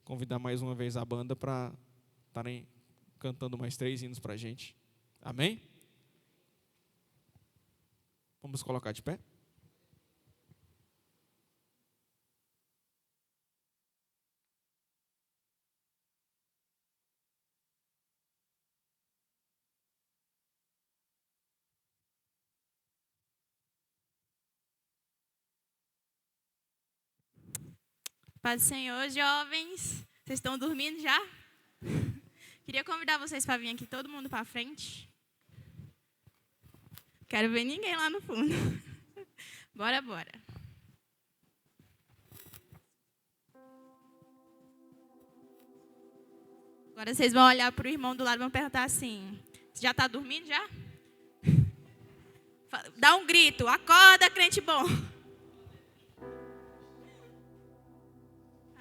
Speaker 4: convidar mais uma vez a banda para estarem cantando mais 3 hinos para a gente. Amém? Vamos colocar de pé?
Speaker 5: Paz do Senhor, jovens. Vocês estão dormindo já? Queria convidar vocês para vir aqui, todo mundo para frente. Quero ver ninguém lá no fundo. Bora, bora. Agora vocês vão olhar para o irmão do lado e vão perguntar assim: você já está dormindo já? Dá um grito: acorda, crente bom.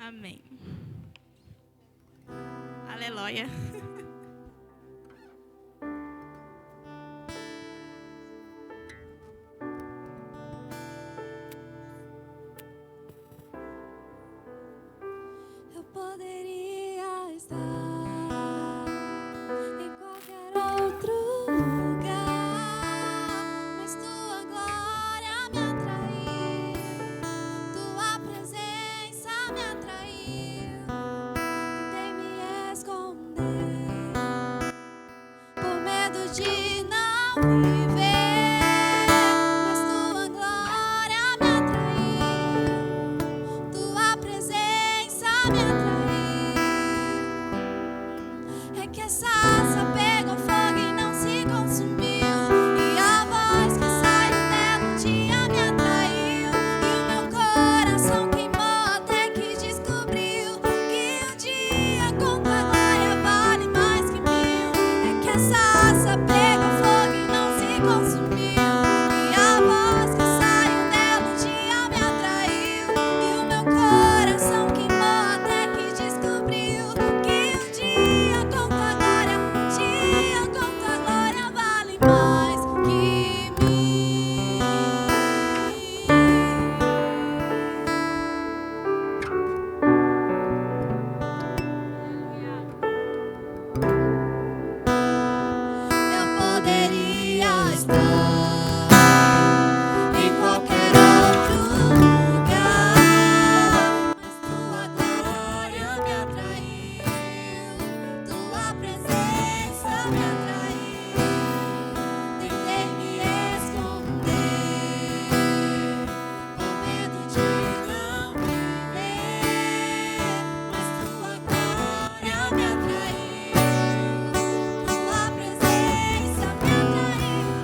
Speaker 5: Amém. Aleluia.
Speaker 6: Eu poderia estar em qualquer outro lugar, mas tua glória me atraiu, tua presença me atraiu. Tentei me esconder por medo de não viver, mas tua glória me atraiu, tua presença me atraiu. É que essa asa pegou fogo e não se consumiu, e a voz que saiu dela um dia me atraiu, e o meu coração queimou até que descobriu que um dia com tua glória vale mais que 1000. É que essa asa pegou fogo e não se consumiu, e a voz que saiu dela um dia me atraiu, e o meu coração queimou até que descobriu que um dia com tua glória, um dia com tua glória vale mais que 1000. Eu poderia estar em qualquer outro lugar, mas tua glória me atraiu, tua presença me atraiu. Tentei me esconder com medo de não viver, mas tua glória me atraiu, tua presença me atraiu.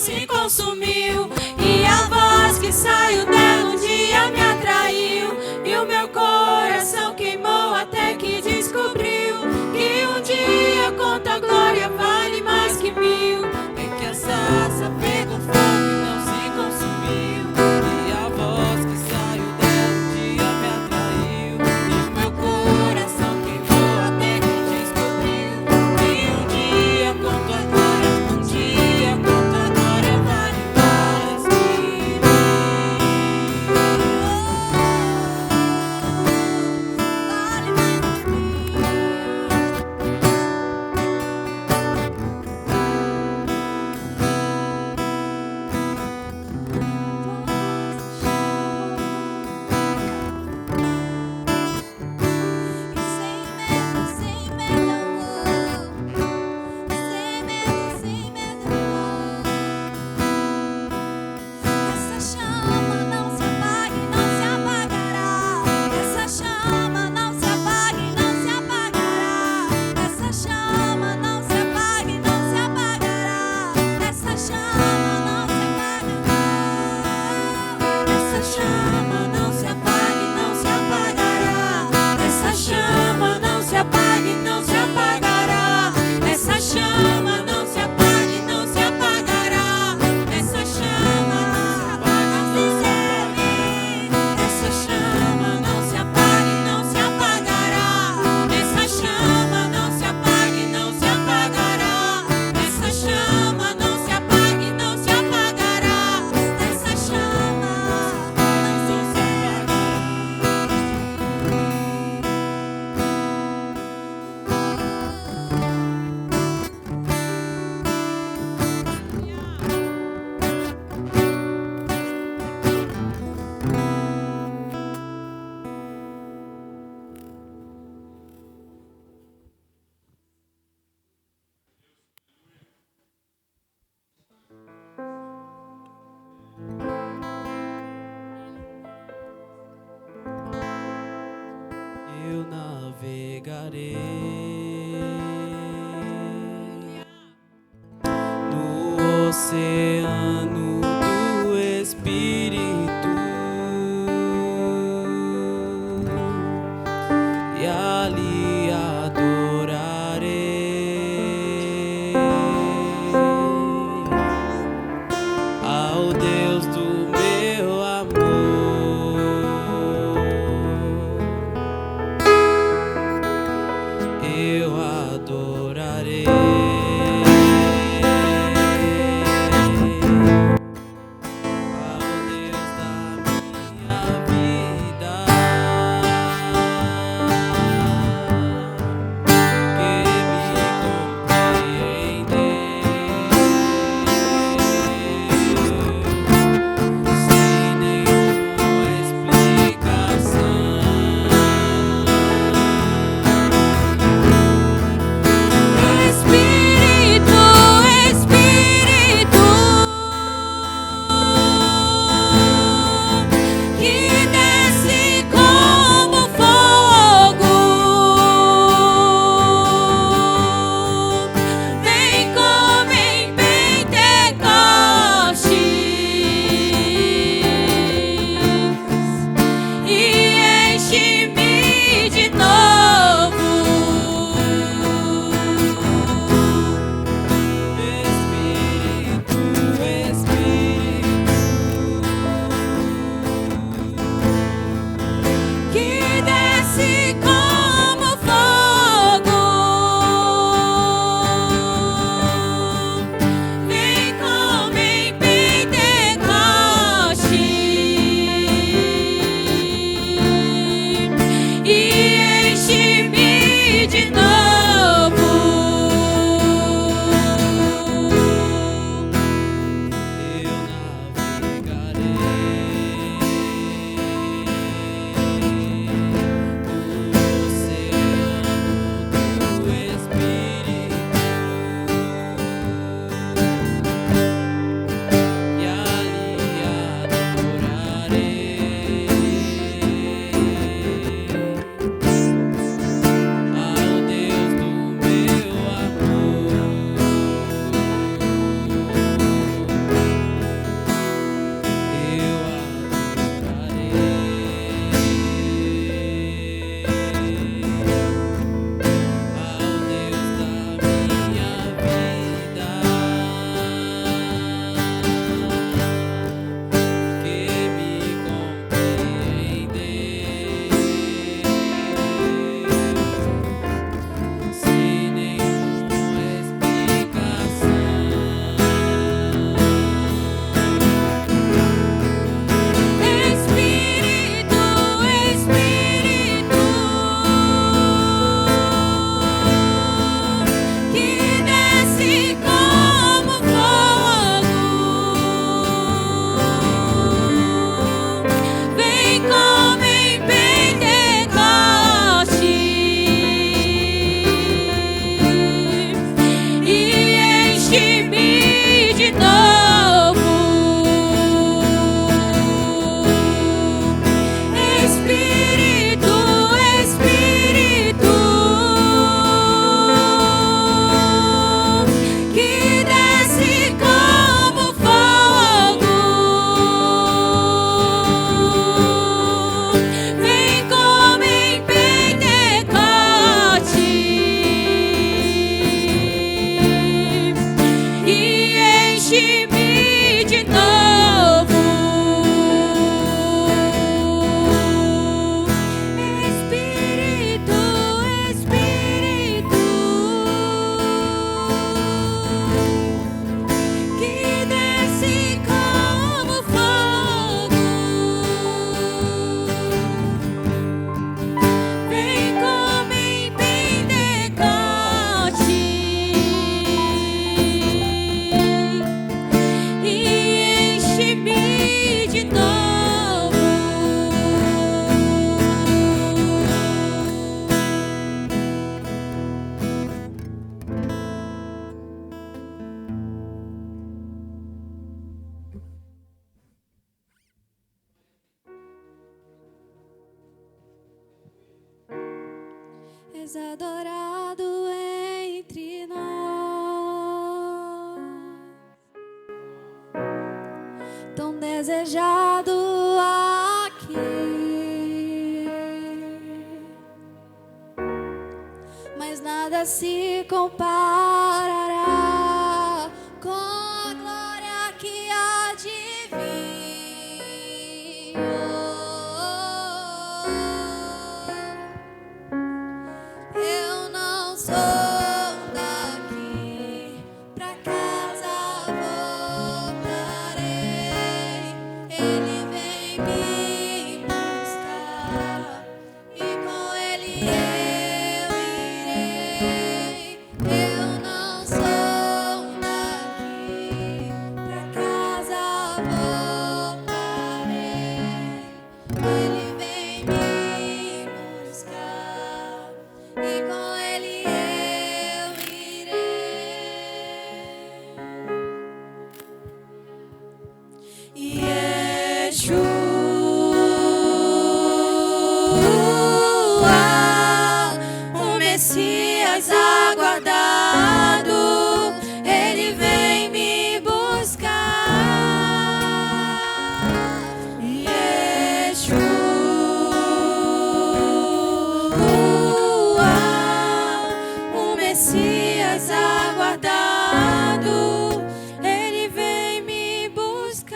Speaker 6: se consumiu. E a voz que saiu dela um dia me atraiu. E o meu coração queimou até que descobriu que um dia com tua glória vale mais que mil.
Speaker 2: É que a sarça pegou fogo e não se consumiu. E a voz que saiu dela um dia me atraiu. E o meu coração queimou até que descobriu que um dia com tua glória, um dia com tua glória vale mais que mil.
Speaker 6: Vale mais que mil. Essa chama não se apaga e não se apagará. Essa chama não se apaga e não se apagará. Essa chama não se apaga e não se apagará. Essa chama não se apagará. Essa chama não se apaga e não se apagará. Essa chama não se apaga e não se apagará. Essa chama não se apaga e não se apagará. Essa chama não se apaga e não se apagará. Essa chama não se apaga e não se apagará. Essa chama não se apaga e não se apagará. Essa chama não se
Speaker 2: Eu navegarei no oceano do Espírito e ali adorarei ao Deus do meu amor. Eu adorarei ao
Speaker 6: mais adorado entre nós, tão desejado aqui, mas nada se comparará com a glória que há de vir. Eu não sou daqui, pra casa voltarei. Ele vem me buscar e com ele eu irei. Eu não sou daqui, pra casa voltarei. Ele vem me buscar e com ele eu irei. Yeshua, o Messias aguardado, ele vem me buscar. Yeshua, o Messias aguardado, ele vem me buscar.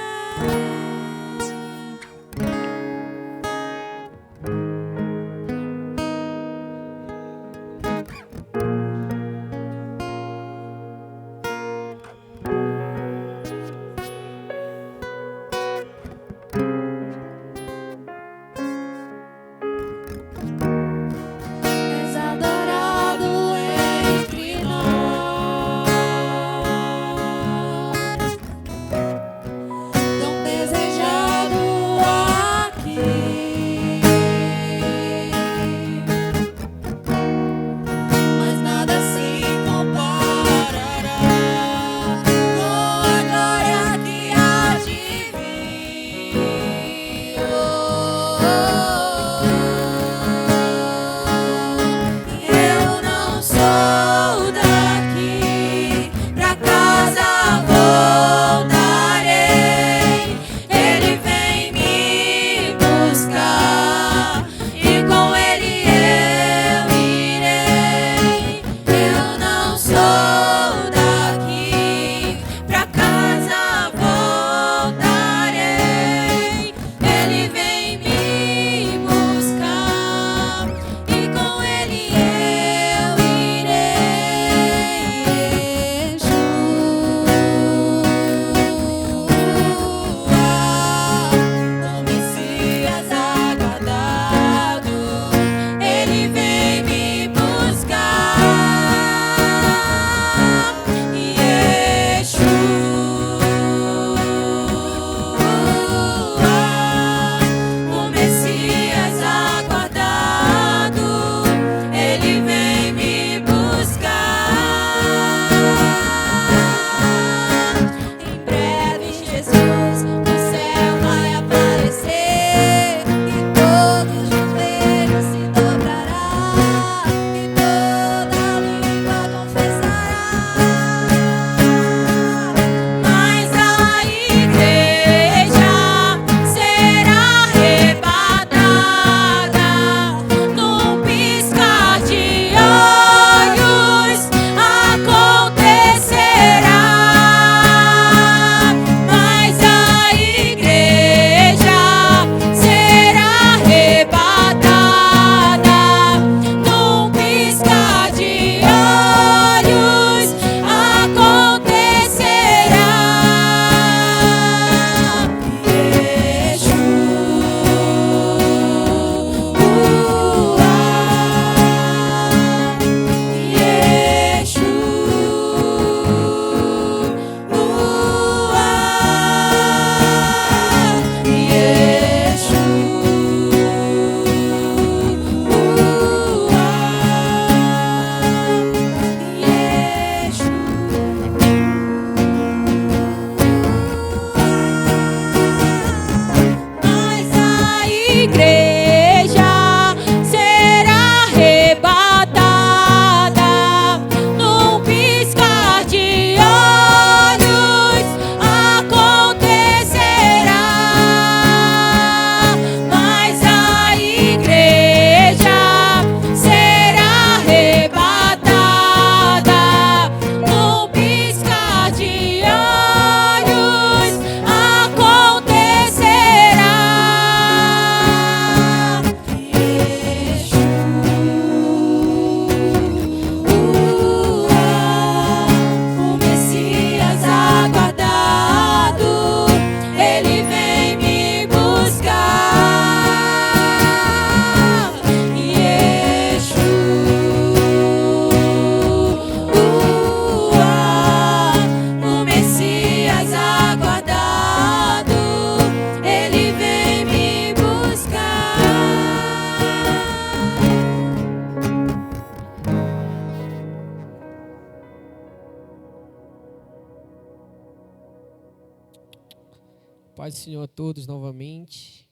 Speaker 1: Paz do Senhor a todos novamente.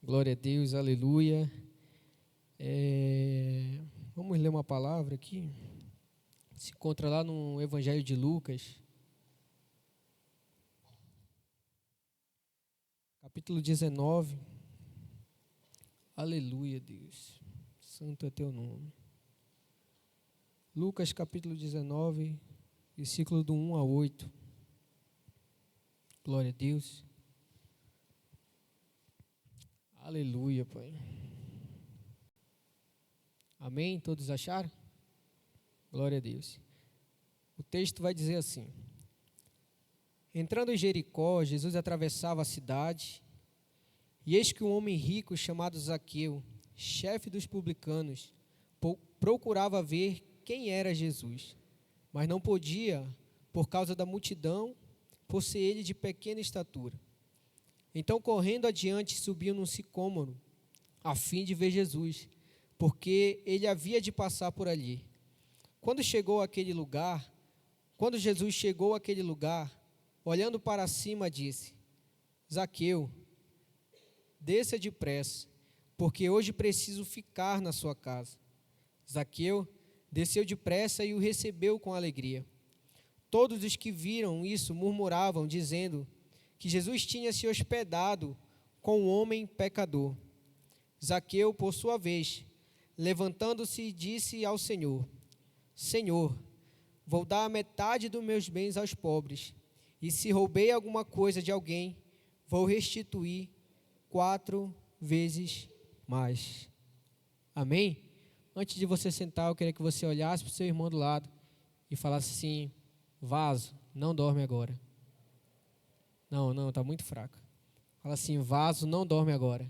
Speaker 1: Glória a Deus, aleluia. Vamos ler uma palavra aqui. Se encontra lá no Evangelho de Lucas, capítulo 19. Aleluia, Deus. Santo é teu nome. Lucas, capítulo 19, versículo do 1 a 8. Glória a Deus. Aleluia, Pai. Amém? Todos acharam? Glória a Deus. O texto vai dizer assim: entrando em Jericó, Jesus atravessava a cidade, e eis que um homem rico chamado Zaqueu, chefe dos publicanos, procurava ver quem era Jesus, mas não podia, por causa da multidão, por ser ele de pequena estatura. Então, correndo adiante, subiu num sicômoro, a fim de ver Jesus, porque ele havia de passar por ali. Quando Jesus chegou àquele lugar, olhando para cima, disse: Zaqueu, desça depressa, porque hoje preciso ficar na sua casa. Zaqueu desceu depressa e o recebeu com alegria. Todos os que viram isso murmuravam, dizendo que Jesus tinha se hospedado com um homem pecador. Zaqueu, por sua vez, levantando-se, disse ao Senhor: Senhor, vou dar a metade dos meus bens aos pobres, e se roubei alguma coisa de alguém, vou restituir 4 vezes mais. Amém? Antes de você sentar, eu queria que você olhasse para o seu irmão do lado e falasse assim: vaso, não dorme agora. Não, está muito fraco. Fala assim: vaso, não dorme agora.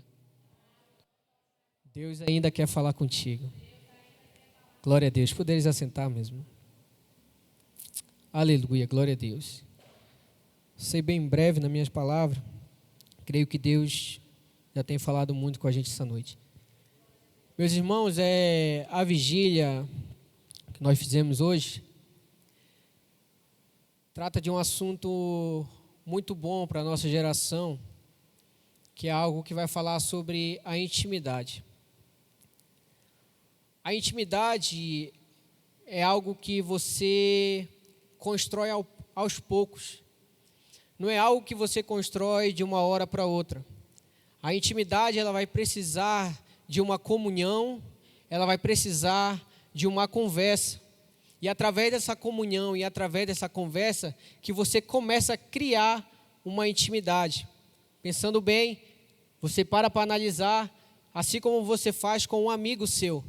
Speaker 1: Deus ainda quer falar contigo. Glória a Deus. Poderes assentar mesmo. Aleluia, glória a Deus. Sei bem breve nas minhas palavras. Creio que Deus já tem falado muito com a gente essa noite. Meus irmãos, a vigília que nós fizemos hoje trata de um assunto muito bom para a nossa geração, que é algo que vai falar sobre a intimidade. A intimidade é algo que você constrói aos poucos. Não é algo que você constrói de uma hora para outra. A intimidade, ela vai precisar de uma comunhão, ela vai precisar de uma conversa. E através dessa comunhão e através dessa conversa que você começa a criar uma intimidade. Pensando bem, você para analisar, assim como você faz com um amigo seu.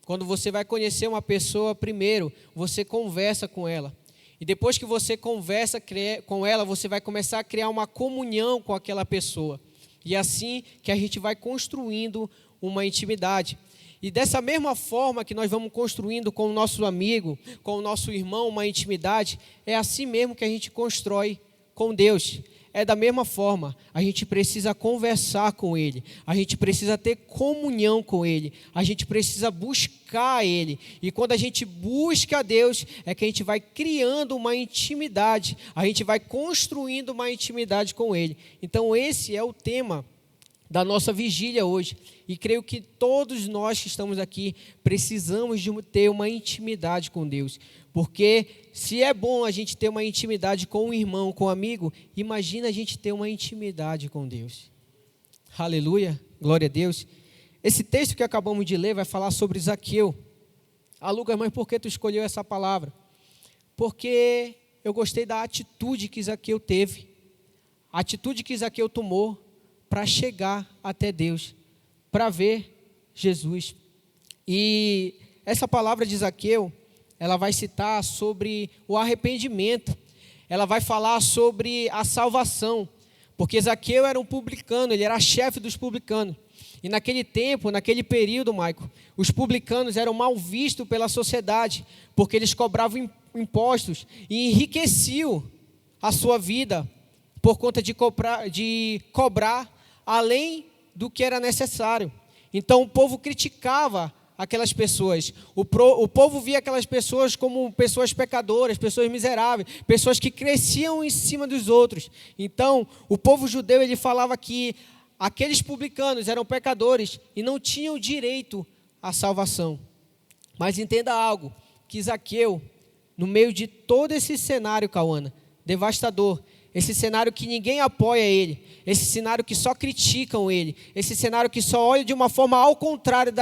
Speaker 1: Quando você vai conhecer uma pessoa primeiro, você conversa com ela. E depois que você conversa com ela, você vai começar a criar uma comunhão com aquela pessoa. E é assim que a gente vai construindo uma intimidade. E dessa mesma forma que nós vamos construindo com o nosso amigo, com o nosso irmão, uma intimidade, é assim mesmo que a gente constrói com Deus. É da mesma forma, a gente precisa conversar com Ele, a gente precisa ter comunhão com Ele, a gente precisa buscar Ele. E quando a gente busca a Deus, é que a gente vai criando uma intimidade, a gente vai construindo uma intimidade com Ele. Então esse é o tema da nossa vigília hoje. E creio que todos nós que estamos aqui precisamos de ter uma intimidade com Deus. Porque se é bom a gente ter uma intimidade com um irmão, com um amigo, imagina a gente ter uma intimidade com Deus. Aleluia, glória a Deus. Esse texto que acabamos de ler vai falar sobre Zaqueu. Ah, Lucas, mas por que tu escolheu essa palavra? Porque eu gostei da atitude que Zaqueu teve. A atitude que Zaqueu tomou para chegar até Deus, para ver Jesus. E essa palavra de Zaqueu, ela vai citar sobre o arrependimento, ela vai falar sobre a salvação, porque Zaqueu era um publicano, ele era chefe dos publicanos. E naquele tempo, naquele período, Maico, os publicanos eram mal vistos pela sociedade, porque eles cobravam impostos e enriqueciam a sua vida por conta de cobrar além do que era necessário. Então o povo criticava aquelas pessoas. O povo via aquelas pessoas como pessoas pecadoras, pessoas miseráveis, pessoas que cresciam em cima dos outros. Então, o povo judeu, ele falava que aqueles publicanos eram pecadores e não tinham direito à salvação. Mas entenda algo, que Zaqueu, no meio de todo esse cenário, Cauana, devastador, esse cenário que ninguém apoia ele, esse cenário que só criticam ele, esse cenário que só olha de uma forma ao contrário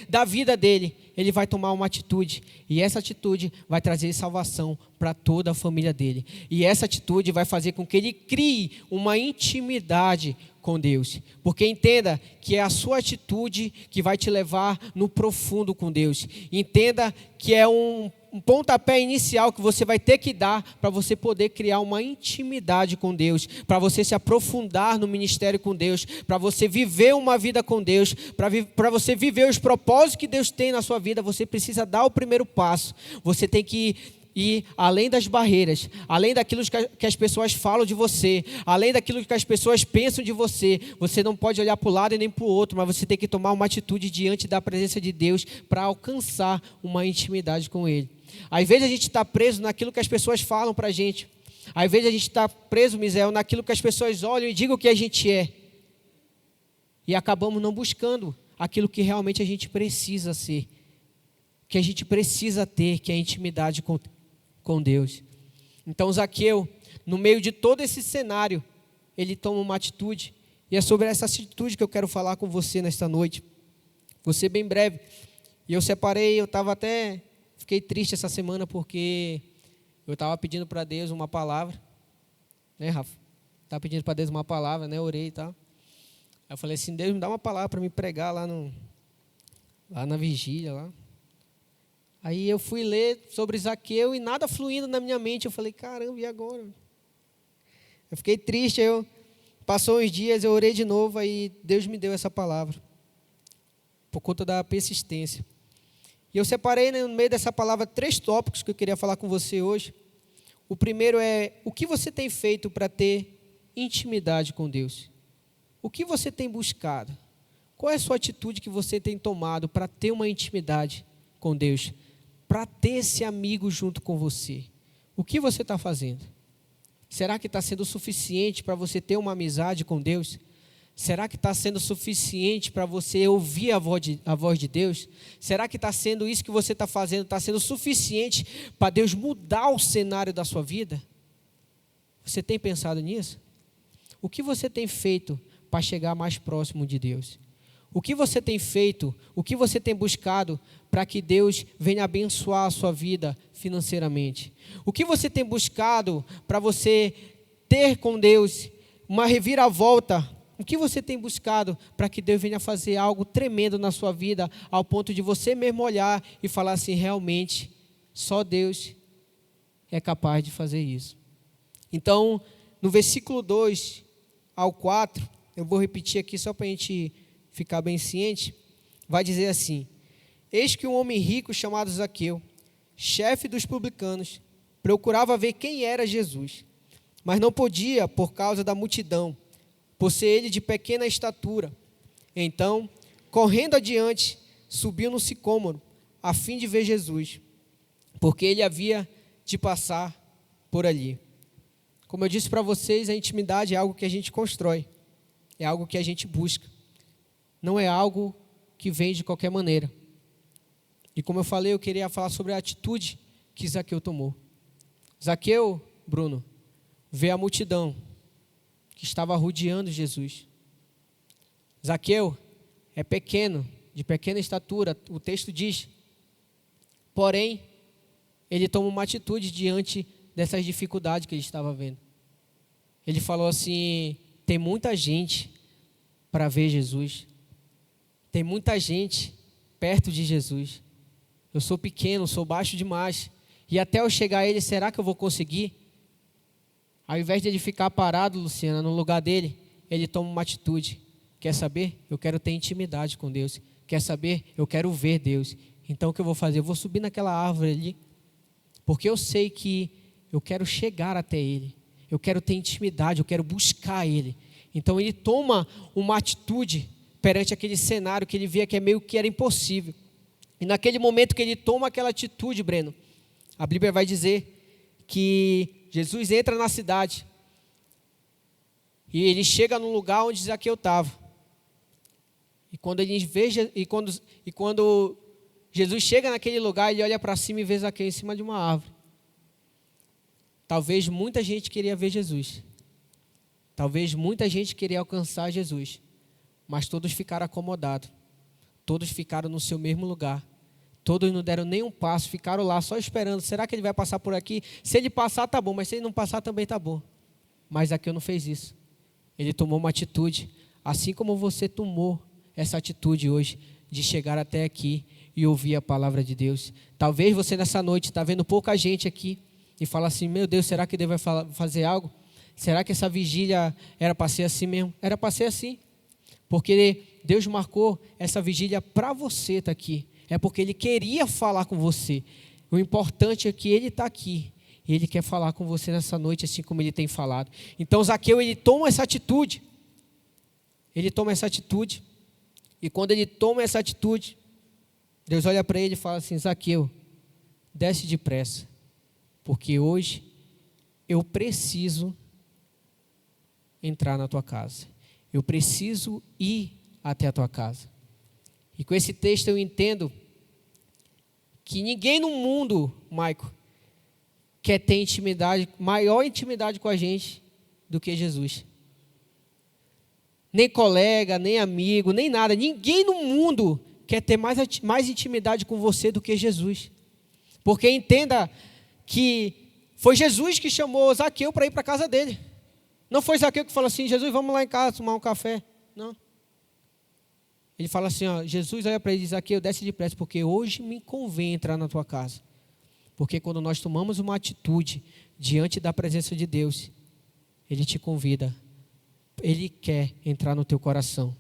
Speaker 1: da vida dele, ele vai tomar uma atitude, e essa atitude vai trazer salvação para toda a família dele, e essa atitude vai fazer com que ele crie uma intimidade com Deus, porque entenda que é a sua atitude que vai te levar no profundo com Deus. Entenda que é um pontapé inicial que você vai ter que dar para você poder criar uma intimidade com Deus, para você se aprofundar no ministério com Deus, para você viver uma vida com Deus, para você viver os propósitos que Deus tem na sua vida. Você precisa dar o primeiro passo, você tem que ir além das barreiras, além daquilo que as pessoas falam de você, além daquilo que as pessoas pensam de você. Você não pode olhar para o lado e nem para o outro, mas você tem que tomar uma atitude diante da presença de Deus para alcançar uma intimidade com Ele. Às vezes a gente está preso naquilo que as pessoas falam para a gente. Às vezes a gente está preso, Misael, naquilo que as pessoas olham e digam o que a gente é. E acabamos não buscando aquilo que realmente a gente precisa ser, que a gente precisa ter, que é a intimidade com Deus. Então Zaqueu, no meio de todo esse cenário, ele toma uma atitude. E é sobre essa atitude que eu quero falar com você nesta noite. Vou ser bem breve. E eu separei, fiquei triste essa semana porque eu estava pedindo para Deus uma palavra. Né, Rafa? Estava pedindo para Deus uma palavra, né? Orei e tal. Aí eu falei assim, Deus, me dá uma palavra para me pregar lá na vigília lá. Aí eu fui ler sobre Zaqueu e nada fluindo na minha mente. Eu falei, caramba, e agora? Eu fiquei triste, passou uns dias, eu orei de novo, aí Deus me deu essa palavra, por conta da persistência. E eu separei, né, no meio dessa palavra 3 tópicos que eu queria falar com você hoje. O primeiro é, o que você tem feito para ter intimidade com Deus? O que você tem buscado? Qual é a sua atitude que você tem tomado para ter uma intimidade com Deus? Para ter esse amigo junto com você? O que você está fazendo? Será que está sendo suficiente para você ter uma amizade com Deus? Será que está sendo suficiente para você ouvir a voz de Deus? Será que está sendo isso que você está fazendo, está sendo suficiente para Deus mudar o cenário da sua vida? Você tem pensado nisso? O que você tem feito para chegar mais próximo de Deus? O que você tem feito, o que você tem buscado para que Deus venha abençoar a sua vida financeiramente? O que você tem buscado para você ter com Deus uma reviravolta? O que você tem buscado para que Deus venha fazer algo tremendo na sua vida, ao ponto de você mesmo olhar e falar assim, realmente, só Deus é capaz de fazer isso? Então, no versículo 2 ao 4, eu vou repetir aqui só para a gente ficar bem ciente, vai dizer assim: eis que um homem rico chamado Zaqueu, chefe dos publicanos, procurava ver quem era Jesus, mas não podia por causa da multidão, por ser ele de pequena estatura. Então, correndo adiante, subiu no sicômoro, a fim de ver Jesus, porque ele havia de passar por ali. Como eu disse para vocês, a intimidade é algo que a gente constrói, é algo que a gente busca, não é algo que vem de qualquer maneira. E como eu falei, eu queria falar sobre a atitude que Zaqueu tomou. Zaqueu, Bruno, vê a multidão que estava rodeando Jesus. Zaqueu é pequeno, de pequena estatura, o texto diz. Porém, ele toma uma atitude diante dessas dificuldades que ele estava vendo. Ele falou assim: tem muita gente para ver Jesus. Tem muita gente perto de Jesus. Eu sou pequeno, sou baixo demais. E até eu chegar a ele, será que eu vou conseguir? Ao invés de ele ficar parado, Luciana, no lugar dele, ele toma uma atitude. Quer saber? Eu quero ter intimidade com Deus. Quer saber? Eu quero ver Deus. Então o que eu vou fazer? Eu vou subir naquela árvore ali, porque eu sei que eu quero chegar até Ele. Eu quero ter intimidade, eu quero buscar Ele. Então ele toma uma atitude perante aquele cenário que ele via que meio que era impossível. E naquele momento que ele toma aquela atitude, Breno, a Bíblia vai dizer que Jesus entra na cidade. E ele chega no lugar onde Zaqueu estava. E quando Jesus chega naquele lugar, ele olha para cima e vê Zaqueu em cima de uma árvore. Talvez muita gente queria ver Jesus. Talvez muita gente queria alcançar Jesus. Mas todos ficaram acomodados. Todos ficaram no seu mesmo lugar. Todos não deram nem um passo, ficaram lá só esperando. Será que ele vai passar por aqui? Se ele passar, tá bom, mas se ele não passar, também tá bom. Mas Zaqueu não fez isso. Ele tomou uma atitude, assim como você tomou essa atitude hoje, de chegar até aqui e ouvir a palavra de Deus. Talvez você nessa noite está vendo pouca gente aqui e fala assim, meu Deus, será que Deus vai fazer algo? Será que essa vigília era para ser assim mesmo? Era para ser assim. Porque Deus marcou essa vigília para você estar aqui. É porque Ele queria falar com você. O importante é que Ele está aqui. E Ele quer falar com você nessa noite, assim como Ele tem falado. Então Zaqueu, ele toma essa atitude. Ele toma essa atitude. E quando ele toma essa atitude, Deus olha para ele e fala assim, Zaqueu, desce depressa. Porque hoje eu preciso entrar na tua casa. Eu preciso ir até a tua casa. E com esse texto eu entendo que ninguém no mundo, Maico, quer ter intimidade, maior intimidade com a gente do que Jesus. Nem colega, nem amigo, nem nada. Ninguém no mundo quer ter mais intimidade com você do que Jesus. Porque entenda que foi Jesus que chamou Zaqueu para ir para a casa dele. Não foi Zaqueu que falou assim, Jesus, vamos lá em casa tomar um café. Não. Ele fala assim, ó, Jesus olha para ele e diz, Zaqueu, desce depressa, porque hoje me convém entrar na tua casa. Porque quando nós tomamos uma atitude diante da presença de Deus, Ele te convida. Ele quer entrar no teu coração.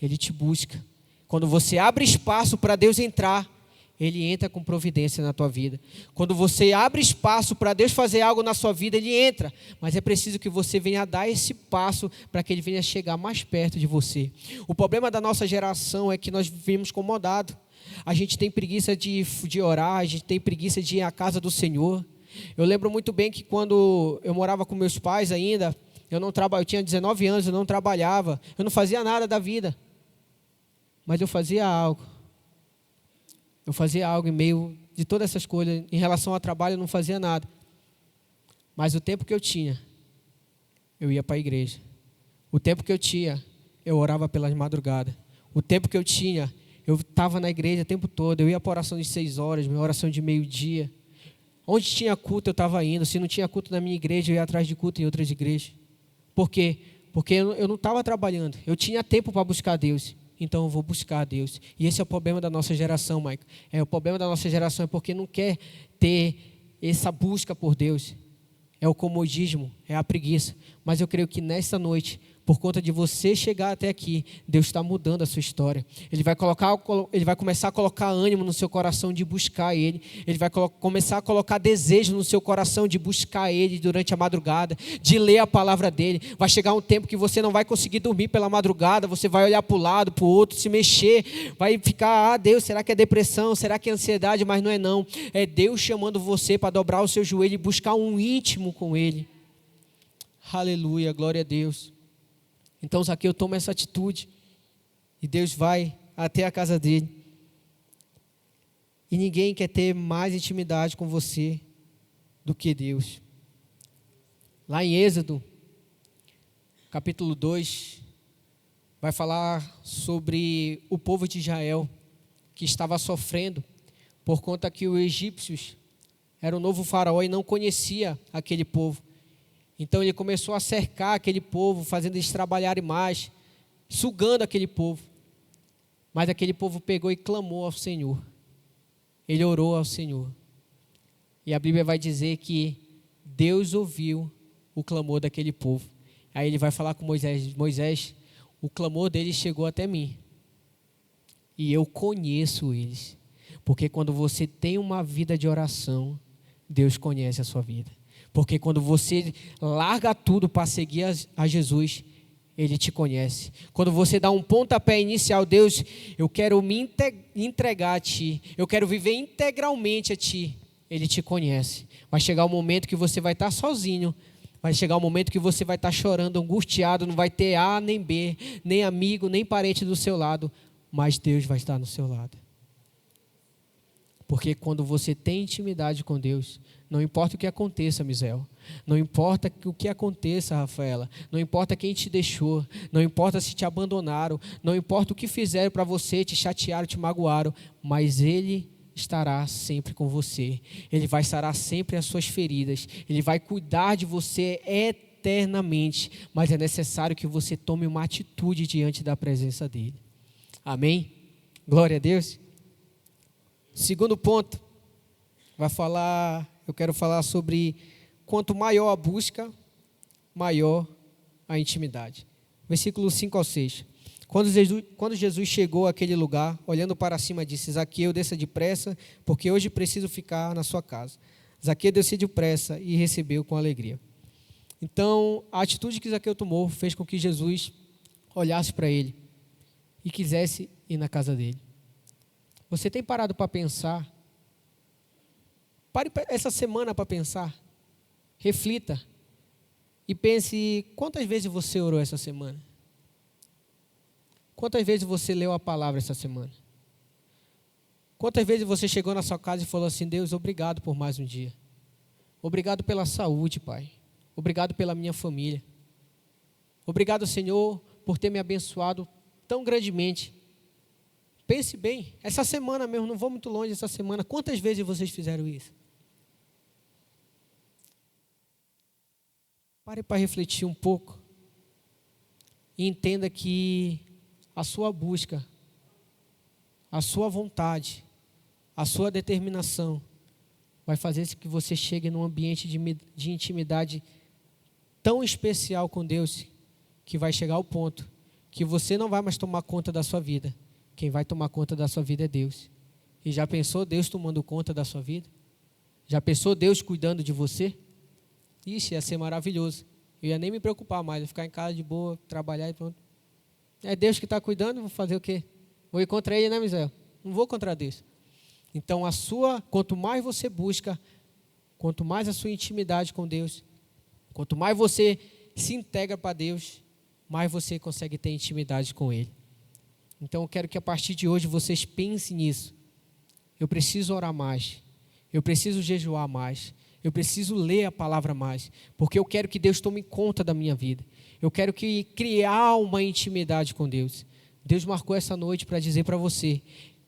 Speaker 1: Ele te busca. Quando você abre espaço para Deus entrar, Ele entra com providência na tua vida. Quando você abre espaço para Deus fazer algo na sua vida, Ele entra. Mas é preciso que você venha dar esse passo para que Ele venha chegar mais perto de você. O problema da nossa geração é que nós vivemos incomodados. A gente tem preguiça de orar, a gente tem preguiça de ir à casa do Senhor. Eu lembro muito bem que quando eu morava com meus pais ainda, eu tinha 19 anos, eu não trabalhava, eu não fazia nada da vida. Mas eu fazia algo. Eu fazia algo em meio de todas essas coisas. Em relação ao trabalho, eu não fazia nada. Mas o tempo que eu tinha, eu ia para a igreja. O tempo que eu tinha, eu orava pelas madrugadas. O tempo que eu tinha, eu estava na igreja o tempo todo. Eu ia para a oração de 6 horas, minha oração de meio-dia. Onde tinha culto, eu estava indo. Se não tinha culto na minha igreja, eu ia atrás de culto em outras igrejas. Por quê? Porque eu não estava trabalhando. Eu tinha tempo para buscar Deus. Então eu vou buscar Deus. E esse é o problema da nossa geração, Maico. O problema da nossa geração é porque não quer ter essa busca por Deus. É o comodismo, é a preguiça. Mas eu creio que nessa noite, por conta de você chegar até aqui, Deus está mudando a sua história. Ele vai começar a colocar ânimo no seu coração de buscar Ele. Ele vai começar a colocar desejo no seu coração de buscar Ele durante a madrugada, de ler a palavra dEle. Vai chegar um tempo que você não vai conseguir dormir pela madrugada, você vai olhar para o lado, para o outro, se mexer, vai ficar, Deus, será que é depressão? Será que é ansiedade? Mas não é não. É Deus chamando você para dobrar o seu joelho e buscar um íntimo com Ele. Aleluia, glória a Deus. Então Zaqueu toma essa atitude e Deus vai até a casa dele. E ninguém quer ter mais intimidade com você do que Deus. Lá em Êxodo, capítulo 2, vai falar sobre o povo de Israel que estava sofrendo por conta que os egípcios eram o novo faraó e não conhecia aquele povo. Então ele começou a cercar aquele povo, fazendo eles trabalharem mais, sugando aquele povo. Mas aquele povo pegou e clamou ao Senhor. Ele orou ao Senhor. E a Bíblia vai dizer que Deus ouviu o clamor daquele povo. Aí ele vai falar com Moisés, Moisés, o clamor deles chegou até mim. E eu conheço eles. Porque quando você tem uma vida de oração, Deus conhece a sua vida. Porque quando você larga tudo para seguir a Jesus, Ele te conhece. Quando você dá um pontapé inicial, Deus, eu quero me entregar a Ti, eu quero viver integralmente a Ti, Ele te conhece. Vai chegar um momento que você vai estar sozinho, vai chegar um momento que você vai estar chorando, angustiado, não vai ter A nem B, nem amigo, nem parente do seu lado, mas Deus vai estar no seu lado. Porque quando você tem intimidade com Deus, não importa o que aconteça, Misael, não importa o que aconteça, Rafaela, não importa quem te deixou, não importa se te abandonaram, não importa o que fizeram para você, te chatearam, te magoaram, mas Ele estará sempre com você. Ele vai sarar sempre as suas feridas, Ele vai cuidar de você eternamente, mas é necessário que você tome uma atitude diante da presença dEle. Amém? Glória a Deus. Segundo ponto, eu quero falar sobre quanto maior a busca, maior a intimidade. Versículos 5 ao 6. Quando Jesus chegou àquele lugar, olhando para cima, disse: Zaqueu, desça depressa, porque hoje preciso ficar na sua casa. Zaqueu desceu depressa e recebeu com alegria. Então, a atitude que Zaqueu tomou fez com que Jesus olhasse para ele e quisesse ir na casa dele. Você tem parado para pensar? Pare essa semana para pensar. Reflita. E pense, quantas vezes você orou essa semana? Quantas vezes você leu a palavra essa semana? Quantas vezes você chegou na sua casa e falou assim: Deus, obrigado por mais um dia. Obrigado pela saúde, Pai. Obrigado pela minha família. Obrigado, Senhor, por ter me abençoado tão grandemente. Pense bem, essa semana mesmo, não vou muito longe essa semana, quantas vezes vocês fizeram isso? Pare para refletir um pouco e entenda que a sua busca, a sua vontade, a sua determinação vai fazer com que você chegue num ambiente de intimidade tão especial com Deus, que vai chegar ao ponto que você não vai mais tomar conta da sua vida. Quem vai tomar conta da sua vida é Deus. E já pensou Deus tomando conta da sua vida? Já pensou Deus cuidando de você? Ixi, ia ser maravilhoso. Eu ia nem me preocupar mais, ia ficar em casa de boa, trabalhar e pronto. É Deus que está cuidando, vou fazer o quê? Vou ir contra Ele, né, Misael? Não vou contra Deus. Então, quanto mais você busca, quanto mais a sua intimidade com Deus, quanto mais você se integra para Deus, mais você consegue ter intimidade com Ele. Então eu quero que a partir de hoje vocês pensem nisso. Eu preciso orar mais. Eu preciso jejuar mais. Eu preciso ler a palavra mais. Porque eu quero que Deus tome conta da minha vida. Eu quero criar uma intimidade com Deus. Deus marcou essa noite para dizer para você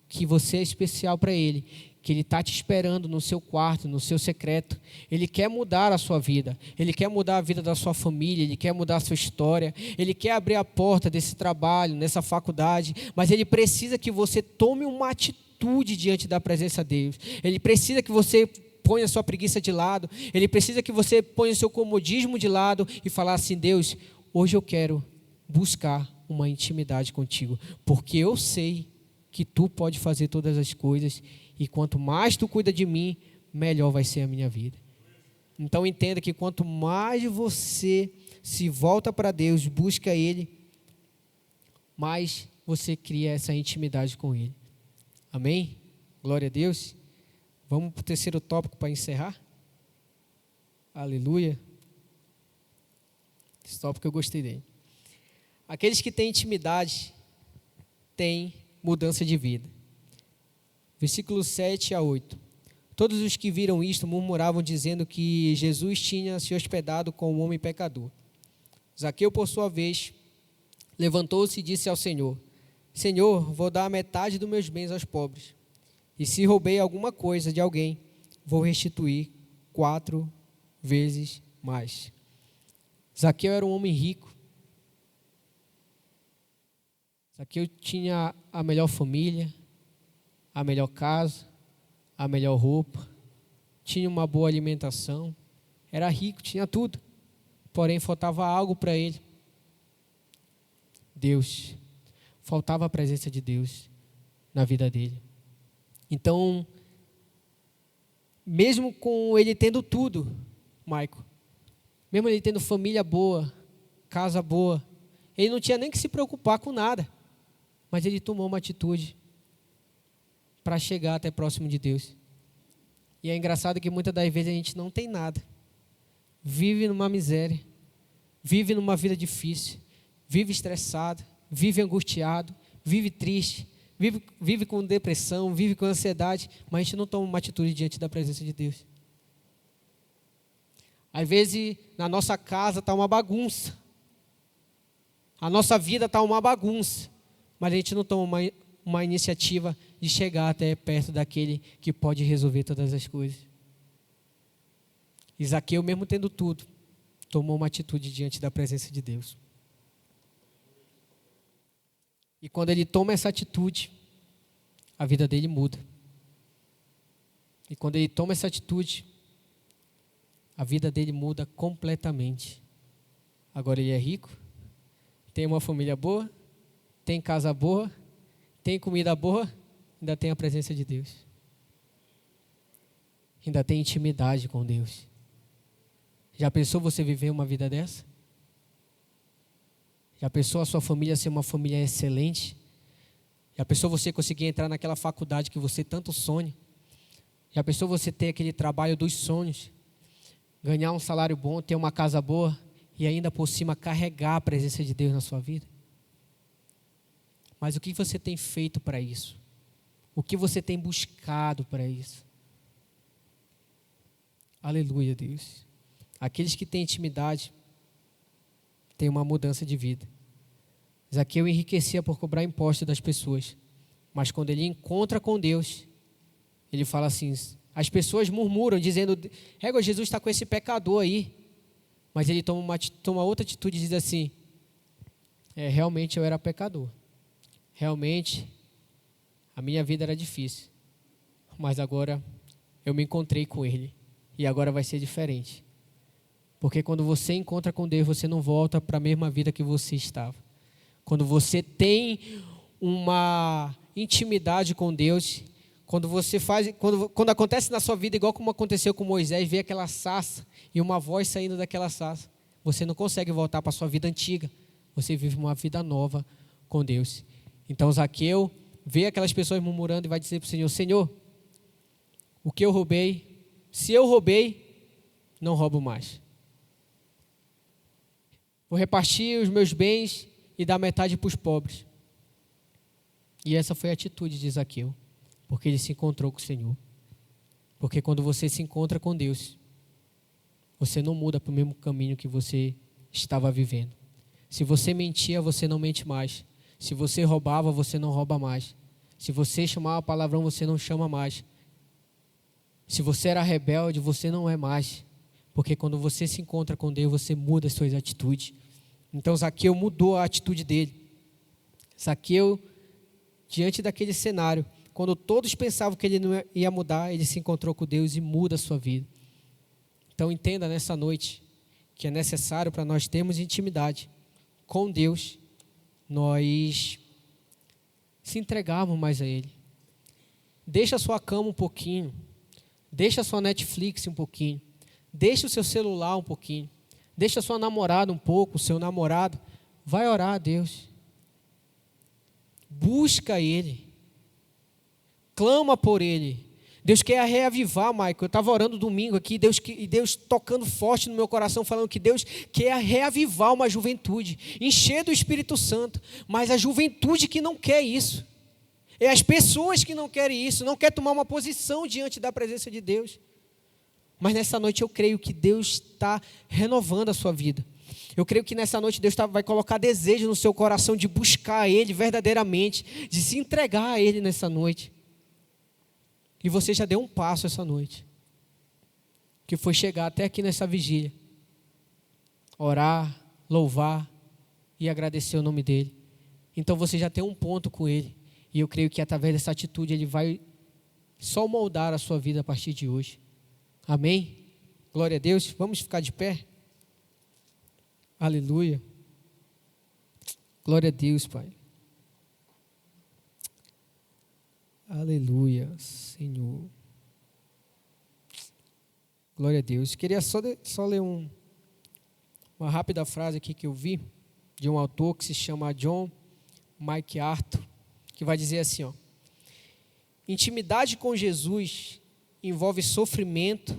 Speaker 1: que você é especial para Ele. Que Ele está te esperando no seu quarto, no seu secreto. Ele quer mudar a sua vida. Ele quer mudar a vida da sua família. Ele quer mudar a sua história. Ele quer abrir a porta desse trabalho, nessa faculdade. Mas Ele precisa que você tome uma atitude diante da presença de Deus. Ele precisa que você ponha a sua preguiça de lado. Ele precisa que você ponha o seu comodismo de lado e falar assim: Deus, hoje eu quero buscar uma intimidade contigo. Porque eu sei que Tu pode fazer todas as coisas. E quanto mais Tu cuida de mim, melhor vai ser a minha vida. Então entenda que quanto mais você se volta para Deus, busca Ele, mais você cria essa intimidade com Ele. Amém? Glória a Deus. Vamos para o terceiro tópico para encerrar. Aleluia. Esse tópico eu gostei dele. Aqueles que têm intimidade têm mudança de vida. Versículos 7 a 8. Todos os que viram isto murmuravam, dizendo que Jesus tinha se hospedado com um homem pecador. Zaqueu, por sua vez, levantou-se e disse ao Senhor: Senhor, vou dar a metade dos meus bens aos pobres. E se roubei alguma coisa de alguém, vou restituir 4 vezes mais. Zaqueu era um homem rico. Zaqueu tinha a melhor família, a melhor casa, a melhor roupa, tinha uma boa alimentação, era rico, tinha tudo. Porém, faltava algo para ele. Deus. Faltava a presença de Deus na vida dele. Então, mesmo com ele tendo tudo, Maico, mesmo ele tendo família boa, casa boa, Ele não tinha nem que se preocupar com nada. Mas ele tomou uma atitude para chegar até próximo de Deus. E é engraçado que muitas das vezes a gente não tem nada. Vive numa miséria. Vive numa vida difícil. Vive estressado. Vive angustiado. Vive triste. Vive com depressão. Vive com ansiedade. Mas a gente não toma uma atitude diante da presença de Deus. Às vezes na nossa casa está uma bagunça. A nossa vida está uma bagunça. Mas a gente não toma uma iniciativa de chegar até perto daquele que pode resolver todas as coisas. E Zaqueu, mesmo tendo tudo, tomou uma atitude diante da presença de Deus. E quando ele toma essa atitude, a vida dele muda. E quando ele toma essa atitude, a vida dele muda completamente. Agora ele é rico, tem uma família boa, tem casa boa, tem comida boa, ainda tem a presença de Deus. Ainda tem intimidade com Deus. Já pensou você viver uma vida dessa? Já pensou a sua família ser uma família excelente? Já pensou você conseguir entrar naquela faculdade que você tanto sonha? Já pensou você ter aquele trabalho dos sonhos? Ganhar um salário bom, ter uma casa boa e ainda por cima carregar a presença de Deus na sua vida? Mas o que você tem feito para isso? O que você tem buscado para isso? Aleluia, Deus. Aqueles que têm intimidade têm uma mudança de vida. Zaqueu enriquecia por cobrar impostos das pessoas. Mas quando ele encontra com Deus, ele fala assim, as pessoas murmuram dizendo, régua, Jesus está com esse pecador aí. Mas ele toma outra atitude e diz assim, realmente eu era pecador. Realmente a minha vida era difícil. Mas agora eu me encontrei com Ele. E agora vai ser diferente. Porque quando você encontra com Deus, você não volta para a mesma vida que você estava. Quando você tem uma intimidade com Deus, quando acontece na sua vida, igual como aconteceu com Moisés, vê aquela sarça e uma voz saindo daquela sarça, você não consegue voltar para a sua vida antiga. Você vive uma vida nova com Deus. Então Zaqueu vê aquelas pessoas murmurando e vai dizer para o Senhor, Senhor, o que eu roubei, se eu roubei, não roubo mais. Vou repartir os meus bens e dar metade para os pobres. E essa foi a atitude de Zaqueu, porque ele se encontrou com o Senhor. Porque quando você se encontra com Deus, você não muda para o mesmo caminho que você estava vivendo. Se você mentia, você não mente mais. Se você roubava, você não rouba mais. Se você chamava palavrão, você não chama mais. Se você era rebelde, você não é mais. Porque quando você se encontra com Deus, você muda as suas atitudes. Então Zaqueu mudou a atitude dele. Zaqueu, diante daquele cenário, quando todos pensavam que ele não ia mudar, ele se encontrou com Deus e muda a sua vida. Então entenda nessa noite que é necessário para nós termos intimidade com Deus, nós se entregarmos mais a Ele. Deixa a sua cama um pouquinho, deixa a sua Netflix um pouquinho, deixa o seu celular um pouquinho, deixa a sua namorada um pouco, o seu namorado, vai orar a Deus. Busca Ele, clama por Ele. Deus quer reavivar, Michael. Eu estava orando domingo aqui, Deus tocando forte no meu coração, falando que Deus quer reavivar uma juventude, encher do Espírito Santo, mas a juventude que não quer isso, é as pessoas que não querem isso, não quer tomar uma posição diante da presença de Deus. Mas nessa noite eu creio que Deus está renovando a sua vida. Eu creio que nessa noite Deus vai colocar desejo no seu coração de buscar Ele verdadeiramente, de se entregar a Ele nessa noite. E você já deu um passo essa noite, que foi chegar até aqui nessa vigília, orar, louvar e agradecer o nome dEle. Então você já tem um ponto com Ele. E eu creio que através dessa atitude Ele vai só moldar a sua vida a partir de hoje. Amém? Glória a Deus. Vamos ficar de pé? Aleluia. Glória a Deus, Pai. Aleluia, Senhor. Glória a Deus. Queria só ler uma rápida frase aqui que eu vi. de um autor que se chama John MacArthur, que vai dizer assim, ó: intimidade com Jesus envolve sofrimento